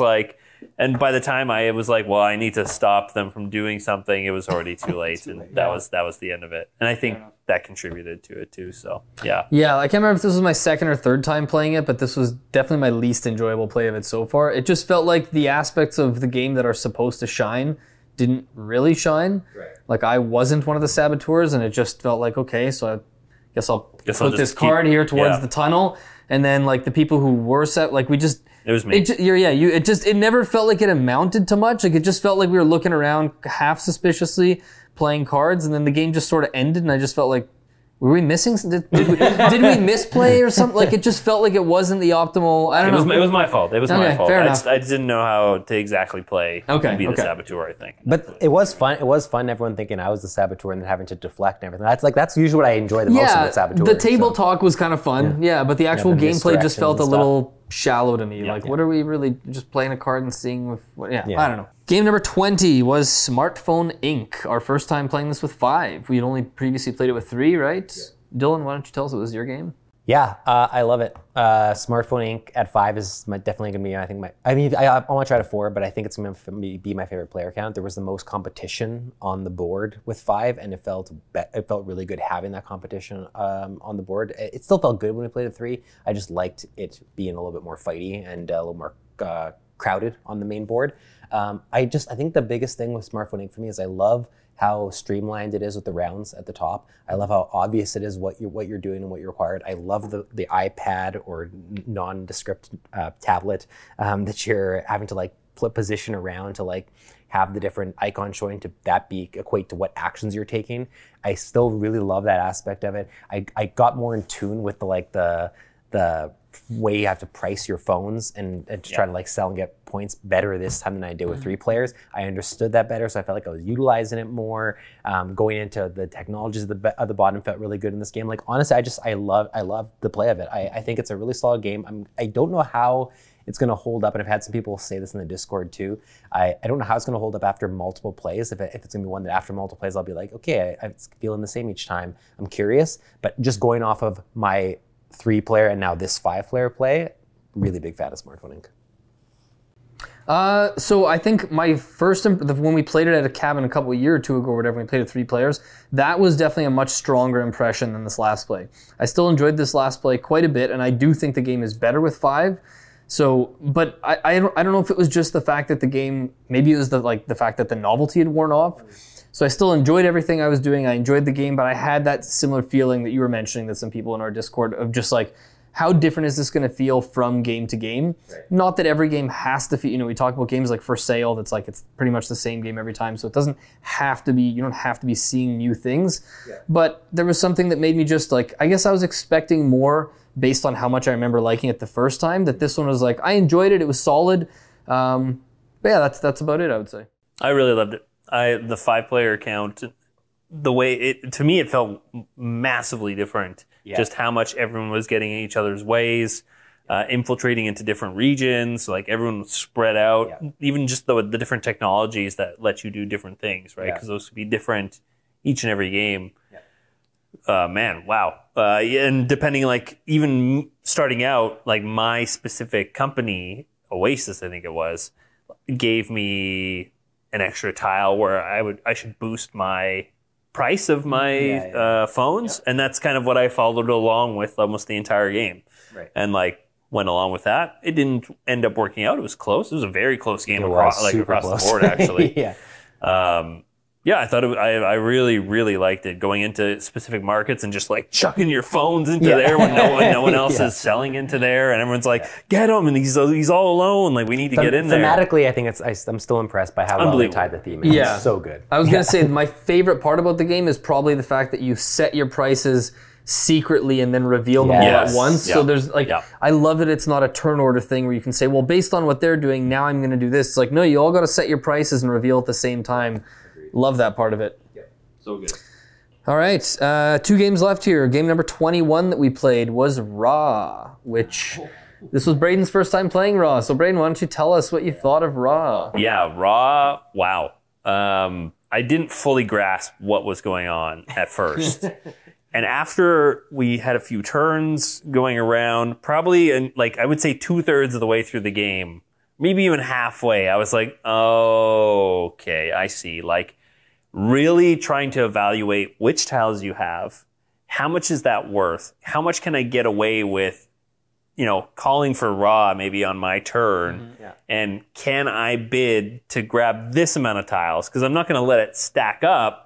C: and by the time I was like, well, I need to stop them from doing something, it was already too late. That was the end of it. And I think that contributed to it too. So yeah.
A: Yeah, I can't remember if this was my second or third time playing it, but this was definitely my least enjoyable play of it so far. It just felt like the aspects of the game that are supposed to shine didn't really shine. Right. Like, I wasn't one of the saboteurs, and it just felt like, okay, so I guess I'll put this card here towards the tunnel, and then the people who were
C: it was me.
A: It never felt like it amounted to much. Like, it just felt like we were looking around half suspiciously playing cards, and then the game just sort of ended, and I just felt like Were we missing? Did we misplay or something? Like it just felt like it wasn't the optimal. I don't know.
C: It was my fault. It was my fault.
A: Fair enough.
C: I didn't know how to exactly play and be the Saboteur, I think.
B: But it was fun. It was fun. Everyone thinking I was the Saboteur and then having to deflect and everything. That's usually what I enjoy the most about Saboteur.
A: The table talk was kind of fun. Yeah, but the actual gameplay just felt a little shallow to me. Like, what are we really just playing a card and seeing with? I don't know. Game number 20 was Smartphone Inc. Our first time playing this with 5. We'd only previously played it with 3, right? Yeah. Dylan, why don't you tell us it was your game?
B: Yeah, I love it. Smartphone Inc. at 5 is definitely going to be, I think, I want to try to 4, but I think it's going to be my favorite player count. There was the most competition on the board with 5, and it felt really good having that competition on the board. It still felt good when we played at 3. I just liked it being a little bit more fighty and a little more crowded on the main board. I think the biggest thing with Smartphone Inc. for me is I love how streamlined it is with the rounds at the top. I love how obvious it is what you're doing and what you're required. I love the iPad or nondescript tablet that you're having to like position around to like have the different icons showing to that equate to what actions you're taking. I still really love that aspect of it. I got more in tune with the way you have to price your phones and to try to like sell and get points better this time than I did with 3 players. I understood that better, so I felt like I was utilizing it more. Going into the technologies at the bottom felt really good in this game. Like honestly, I love the play of it. I think it's a really solid game. I don't know how it's going to hold up, and I've had some people say this in the Discord too. I don't know how it's going to hold up after multiple plays. If it's going to be one that after multiple plays I'll be like, okay, I'm feeling the same each time. I'm curious, but just going off of my 3-player and now this 5-player play, really big fan of Smartphone Inc.
A: So I think my first, when we played it at a cabin a couple of years or 2 ago or whatever, we played it 3 players, that was definitely a much stronger impression than this last play. I still enjoyed this last play quite a bit, and I do think the game is better with 5. So, but I don't know if it was just the fact that the game, maybe it was the fact that the novelty had worn off. So I still enjoyed everything I was doing. I enjoyed the game, but I had that similar feeling that you were mentioning that some people in our Discord of just like, how different is this going to feel from game to game? Right. Not that every game has to feel, we talk about games like For Sale, that's like, it's pretty much the same game every time. So it doesn't have to be, you don't have to be seeing new things. Yeah. But there was something that made me just like, I guess I was expecting more based on how much I remember liking it the first time, that this one was like, I enjoyed it, it was solid. But yeah, that's about it, I would say.
C: I really loved it. The 5-player count, the way to me it felt massively different. Yeah. Just how much everyone was getting in each other's ways, infiltrating into different regions, like everyone was spread out. Yeah. Even just the different technologies that let you do different things, right? Because those could be different each and every game. Yeah. Man, wow. And depending, like even starting out, like my specific company, Oasis, I think it was, gave me an extra tile where I should boost my price of my phones, and that's kind of what I followed along with almost the entire game. Right. And like went along with that. It didn't end up working out. It was close. It was a very close game across the board, actually. Yeah, I thought I really, really liked it, going into specific markets and just like chucking your phones into there when no one else is selling into there, and everyone's like, get him, and he's all alone. Like, we need to get in there.
B: Thematically, I think I'm still impressed by how well they tied the theme. It's so good.
A: I was gonna say my favorite part about the game is probably the fact that you set your prices secretly and then reveal them all at once. So there's like, I love that it's not a turn order thing where you can say, well, based on what they're doing, now I'm going to do this. It's like, no, you all got to set your prices and reveal at the same time. Love that part of it.
C: Yeah, so good.
A: All right, 2 games left here. Game number 21 that we played was Raw, which this was Braiden's first time playing Raw. So Braiden, why don't you tell us what you thought of Raw?
C: Yeah, Raw, wow. I didn't fully grasp what was going on at first. And after we had a few turns going around, probably like I would say 2/3 of the way through the game, maybe even halfway, I was like, oh, okay, I see. Like, really trying to evaluate which tiles you have, how much is that worth, how much can I get away with, calling for Raw maybe on my turn, and can I bid to grab this amount of tiles? Because I'm not going to let it stack up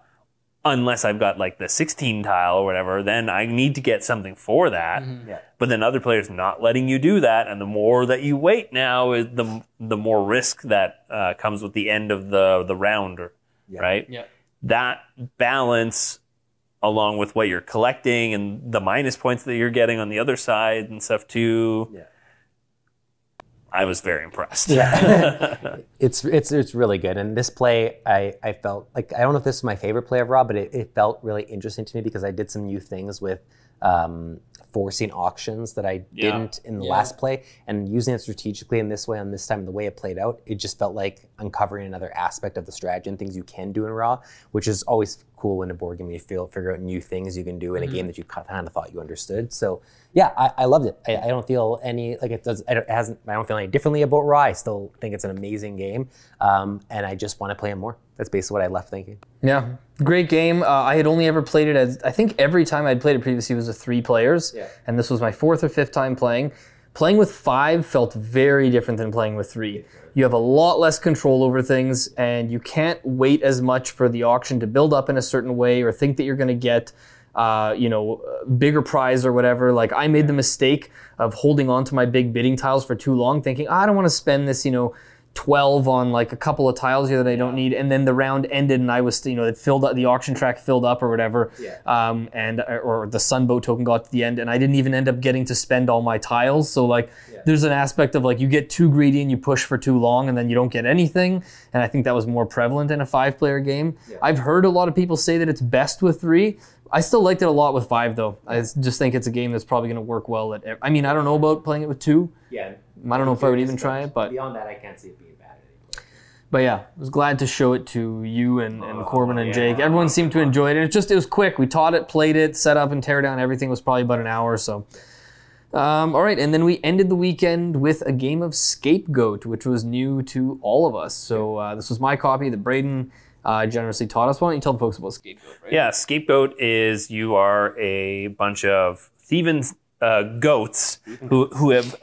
C: unless I've got like the 16 tile or whatever. Then I need to get something for that. But then other players not letting you do that, and the more that you wait now is the more risk that comes with the end of the round, right? Yeah. That balance along with what you're collecting and the minus points that you're getting on the other side and stuff too. Yeah. I was very impressed.
B: Yeah. it's really good. And this play, I felt like, I don't know if this is my favorite play of Raw, but it felt really interesting to me because I did some new things with forcing auctions that I didn't in the last play, and using it strategically in this way on this time, the way it played out, it just felt like uncovering another aspect of the strategy and things you can do in Raw, which is always cool in a board game. You figure out new things you can do in a game that you kind of thought you understood. So yeah, I loved it. I don't feel any, like it does, I don't feel any differently about Raw. I still think it's an amazing game. And I just want to play it more. That's basically what I left thinking.
A: Yeah, great game. I had only ever played it as, I think every time I'd played it previously was with 3 players. Yeah. And this was my 4th or 5th time playing. Playing with 5 felt very different than playing with 3. You have a lot less control over things, and you can't wait as much for the auction to build up in a certain way or think that you're going to get bigger prize or whatever. Like, I made the mistake of holding on to my big bidding tiles for too long, thinking, I don't want to spend this, 12 on like a couple of tiles here that I don't need, and then the round ended and I was, it filled up, the auction track filled up or whatever, or the sunboat token got to the end, and I didn't even end up getting to spend all my tiles. So like, there's an aspect of like, you get too greedy and you push for too long and then you don't get anything, and I think that was more prevalent in a 5-player game. I've heard a lot of people say that it's best with 3. I still liked it a lot with 5 though. I just think it's a game that's probably going to work well at, I mean, I don't know about playing it with 2. Yeah. I don't know if I would even try it, but
B: beyond that, I can't see it being bad at any point.
A: But yeah, I was glad to show it to you and Corbin and Jake. Everyone seemed to enjoy it. It was quick. We taught it, played it, set up and tear down everything. Was probably about an hour or so. All right, and then we ended the weekend with a game of Scapegoat, which was new to all of us. So this was my copy that Braiden generously taught us. Why don't you tell the folks about Scapegoat? Right?
C: Yeah, Scapegoat is, you are a bunch of thieving goats who have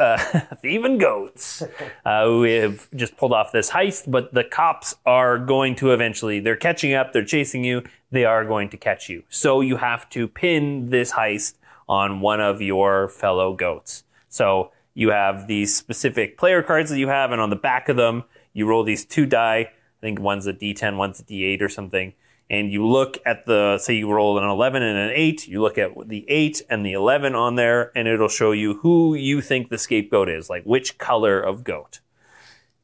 C: thieving goats who have just pulled off this heist, but the cops are going to eventually, they're catching up, they're chasing you, they are going to catch you. So you have to pin this heist on one of your fellow goats. So you have these specific player cards that you have, and on the back of them you roll these 2 die. I think one's a D10, one's a D8 or something. And you look at say you roll an 11 and an 8, you look at the 8 and the 11 on there, and it'll show you who you think the scapegoat is, like which color of goat.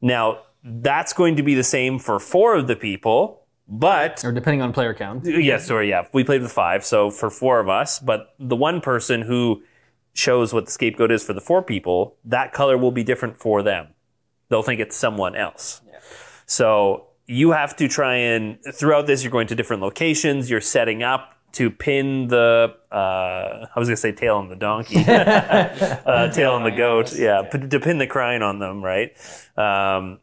C: Now, that's going to be the same for 4 of the people, but...
A: Or depending on player count.
C: Yes, or yeah, we played with 5, so for 4 of us, but the one person who shows what the scapegoat is for the 4 people, that color will be different for them. They'll think it's someone else. Yeah. So... you have to try and, throughout this, you're going to different locations, you're setting up to pin the, I was going to say tail on the donkey, tail on the goat, to pin the crine on them, right? And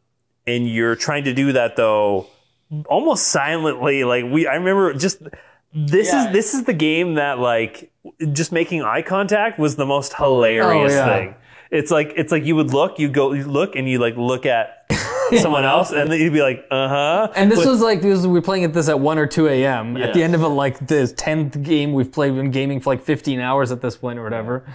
C: you're trying to do that, though, almost silently. Like, I remember just, this is the game that, like, just making eye contact was the most hilarious thing. It's like you would look, you look, and you, like, look at someone else, and then you'd be like,
A: And this was like, we were playing at this at 1 or 2 a.m. At the end of the 10th game, we've been gaming for like 15 hours at this point or whatever.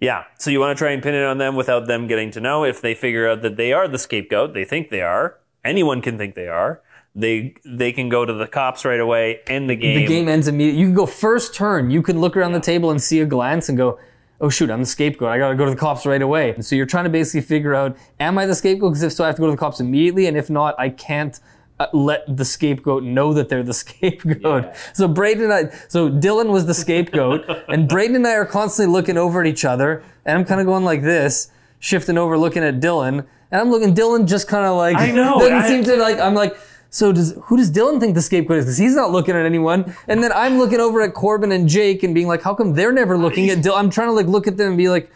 C: Yeah, so you want to try and pin it on them without them getting to know. If they figure out that they are the scapegoat, they think they are. Anyone can think they are. They can go to the cops right away, end the game.
A: The game ends immediately. You can go first turn. You can look around the table and see a glance and go, oh shoot, I'm the scapegoat. I gotta go to the cops right away. And so you're trying to basically figure out, am I the scapegoat? Because if so, I have to go to the cops immediately. And if not, I can't let the scapegoat know that they're the scapegoat. Yeah. So Dylan was the scapegoat, and Braiden and I are constantly looking over at each other, and I'm kind of going like this, shifting over, looking at Dylan, and I'm looking, Dylan just kind of like,
C: I know,
A: doesn't seem to like, I'm like, so who does Dylan think the scapegoat is? Because he's not looking at anyone. And then I'm looking over at Corbin and Jake and being like, how come they're never looking at Dylan? I'm trying to like look at them and be like,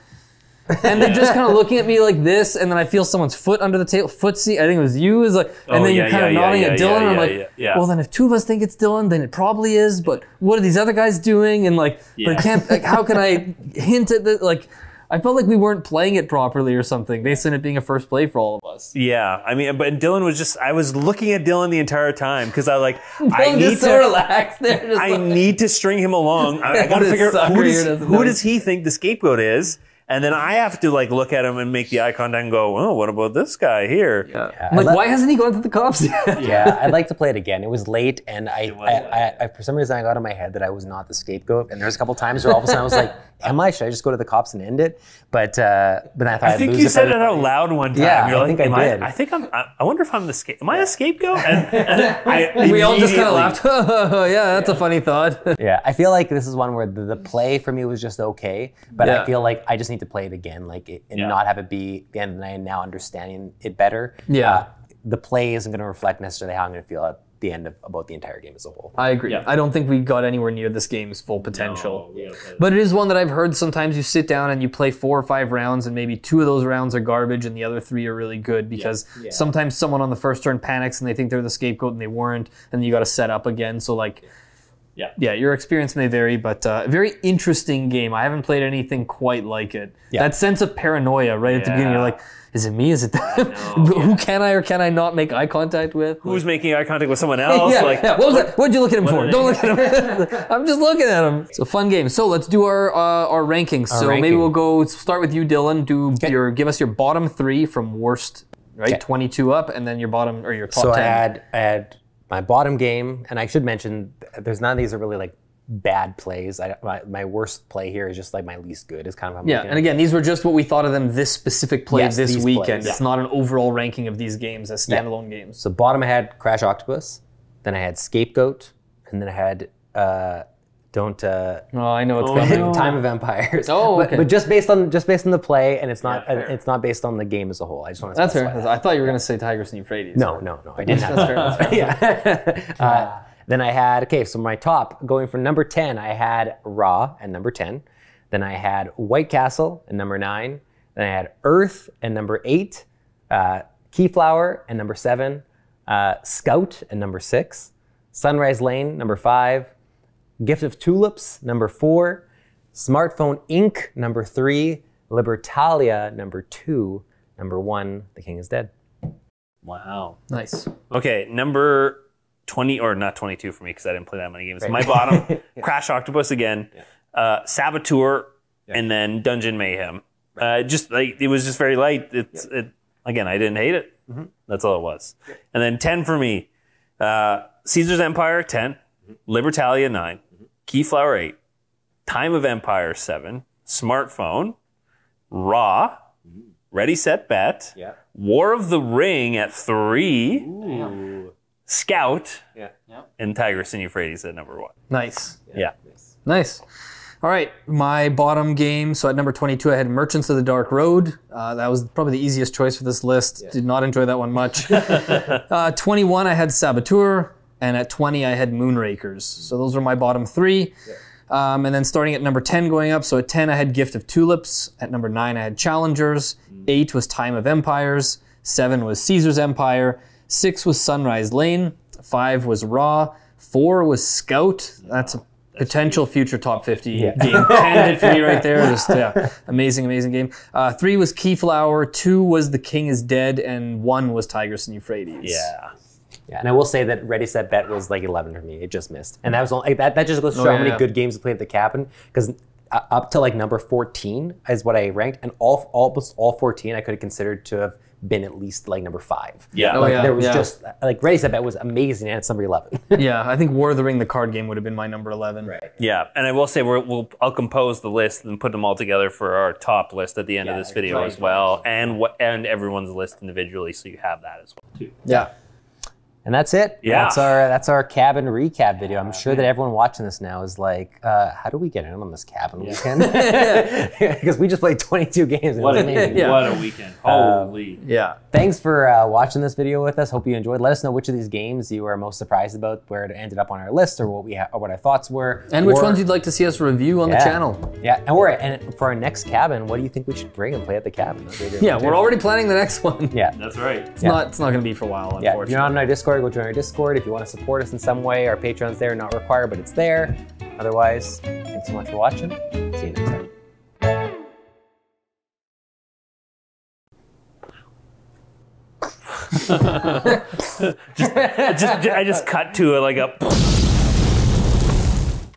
A: and they're just kind of looking at me like this, and then I feel someone's foot under the table, footsie, I think it was you, is like, and then you're kind of nodding at Dylan, and I'm like, well then if 2 of us think it's Dylan, then it probably is, but what are these other guys doing? And like, but I can't, like, how can I hint at that? Like, I felt like we weren't playing it properly or something, based on it being a first play for all of us.
C: Yeah, I mean, but Dylan was just, I was looking at Dylan the entire time, because I
A: need to relax there.
C: I need to string him along. I gotta figure out who does he think the scapegoat is, And then I have to like look at him and make the eye contact and go, oh, what about this guy here?
A: Yeah. I'm like, why hasn't he gone to the cops?
B: Yeah, I'd like to play it again. It was late, and I for some reason I got in my head that I was not the scapegoat. And there's a couple times where all of a sudden I was like, am I? Should I just go to the cops and end it? But I thought
C: I think you said it out loud one time.
B: Yeah,
C: You're
B: I think I did.
C: I think I wonder if I'm the scapegoat. Am I a scapegoat? And
A: we all just kind of laughed. Yeah, that's a funny thought.
B: Yeah, I feel like this is one where the play for me was just okay, but I feel like I just need to play it again, and not have it be the end of the night. Now understanding it better. Yeah, the play isn't going to reflect necessarily how I'm going to feel at the end about the entire game as a whole.
A: I agree. Yeah. I don't think we got anywhere near this game's full potential. No, but it is one that I've heard sometimes you sit down and you play 4 or 5 rounds and maybe 2 of those rounds are garbage and the other 3 are really good because sometimes someone on the first turn panics and they think they're the scapegoat and they weren't, and then you got to set up again. So like, yeah, your experience may vary, but a very interesting game. I haven't played anything quite like it. Yeah. That sense of paranoia right at the beginning, you're like, is it me? Is it them? Who can I or can I not make eye contact with?
C: Who's making eye contact with someone else?
A: What was that? What'd you look at him for? Don't look at him. I'm just looking at him. It's a fun game. So let's do our rankings. Maybe we'll go start with you, Dylan. Give us your bottom 3 from worst, right? 22 up, and then your bottom or your top 10.
B: So I had my bottom game, and I should mention there's none of these are really like bad plays. My worst play here is just like my least good is kind of how I'm
A: and again, these were just what we thought of them this specific play this weekend. It's not an overall ranking of these games as standalone games.
B: So bottom I had Crash Octopus, then I had Scapegoat, and then I had
A: I know it's coming.
B: Time of Empires.
A: Oh, okay.
B: But just based on the play, and it's not based on the game as a whole. I just want to.
A: That's fair. I thought you were going to say Tigris Euphrates.
B: No, I didn't. That's fair. Yeah. Then I had so my top going for number 10. I had Raw at number 10. Then I had White Castle at number 9. Then I had Earth at number 8. Keyflower at number 7. Scout at number 6. Sunrise Lane number 5. Gift of Tulips, number 4. Smartphone Inc., number 3. Libertalia, number 2. Number 1, The King is Dead.
C: Wow.
A: Nice.
C: Okay, number 20, or not 22 for me because I didn't play that many games. Right. My bottom, Crash Octopus again, Saboteur, and then Dungeon Mayhem. Right. Just like it was just very light. Again, I didn't hate it. Mm-hmm. That's all it was. Yeah. And then 10 for me, Caesar's Empire, 10. Libertalia, 9. Keyflower, 8. Time of Empire, 7. Smartphone. Raw. Ready, Set, Bet. Yeah. War of the Ring at 3. Ooh. Scout. Yeah. And Tigris and Euphrates at number 1.
A: Nice.
C: Yeah.
A: Nice. All right, my bottom game. So at number 22, I had Merchants of the Dark Road. That was probably the easiest choice for this list. Yeah. Did not enjoy that one much. 21, I had Saboteur. And at 20, I had Moonrakers. So those were my bottom 3. Yeah. And then starting at number 10 going up. So at 10, I had Gift of Tulips. At number 9, I had Challengers. 8 was Time of Empires. 7 was Caesar's Empire. 6 was Sunrise Lane. 5 was Raw. 4 was Scout. That's a potential future top 50 game. Candidate for me right there. Just amazing game. 3 was Keyflower. 2 was The King is Dead. And 1 was Tigris and Euphrates.
B: Yeah. Yeah, and I will say that Ready, Set, Bet was like 11 for me. It just missed. And that was only, that just goes to show how many good games we played at the cabin. Because up to like number 14 is what I ranked. And almost all 14 I could have considered to have been at least like number 5.
C: Yeah.
B: There was just, like Ready, Set, Bet was amazing and it's number 11.
A: Yeah, I think War of the Ring, the card game, would have been my number 11.
C: Right. Yeah, and I will say I'll compose the list and put them all together for our top list at the end of this video as well. And everyone's list individually, so you have that as well too.
A: Yeah.
B: And that's it.
C: Yeah.
B: That's our cabin recap video. I'm sure that everyone watching this now is like, how do we get in on this cabin weekend? Because we just played 22 games. And
C: what a weekend. Holy.
B: Thanks for watching this video with us. Hope you enjoyed. Let us know which of these games you were most surprised about, where it ended up on our list, or what our thoughts were.
A: And which ones you'd like to see us review on the channel.
B: Yeah. And for our next cabin, what do you think we should bring and play at the cabin?
A: We're already planning the next one.
B: Yeah.
C: That's right.
A: It's not going to be for a while, unfortunately.
B: Yeah. If you're not on our Discord, go join our Discord. If you want to support us in some way, our Patreon's there, not required, but it's there. Otherwise, thanks so much for watching. See you next time.
C: I just cut to like a